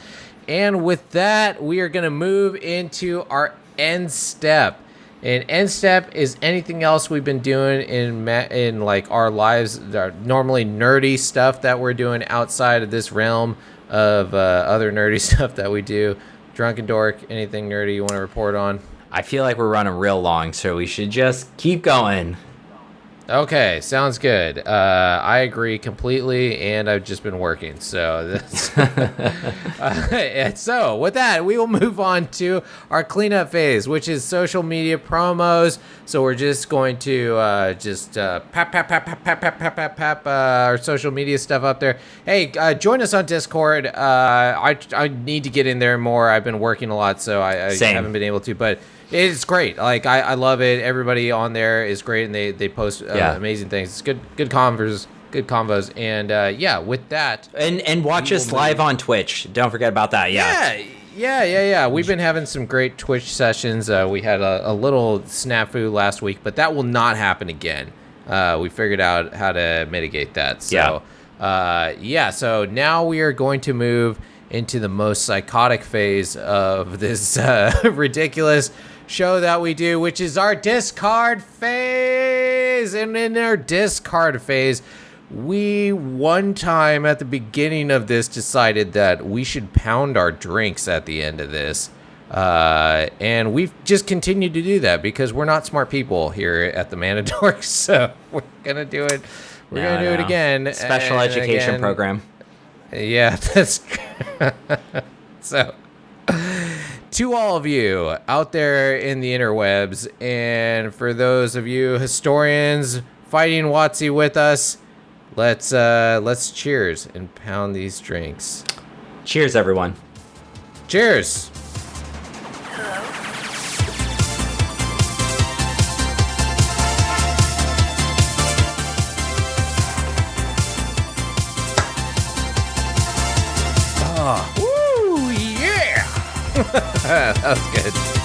And with that, we are going to move into our end step. And end step is anything else we've been doing in like our lives, our normally nerdy stuff that we're doing outside of this realm of other nerdy stuff that we do. DrunkenDork, anything nerdy you want to report on? I feel like we're running real long, so we should just keep going. Okay, sounds good. I agree completely, and I've just been working. So, so with that, we will move on to our cleanup phase, which is social media promos. So we're just going to pap our social media stuff up there. Hey, join us on Discord. I need to get in there more. I've been working a lot, so I haven't been able to, but it's great. Like I love it. Everybody on there is great, and they post amazing things. It's good convos, and with that, and watch us live on Twitch. Don't forget about that. Yeah. We've been having some great Twitch sessions. We had a little snafu last week, but that will not happen again. We figured out how to mitigate that. So so now we are going to move into the most psychotic phase of this ridiculous show that we do, which is our discard phase. And in our discard phase, we one time at the beginning of this decided that we should pound our drinks at the end of this. And we've just continued to do that because we're not smart people here at the Man of Dorks. So we're going to do it. We're going to do it again. Special education program. Yeah, that's true. So, to all of you out there in the interwebs, and for those of you historians fighting Watsy with us, let's cheers and pound these drinks. Cheers, everyone. Cheers. Woo, yeah! That was good.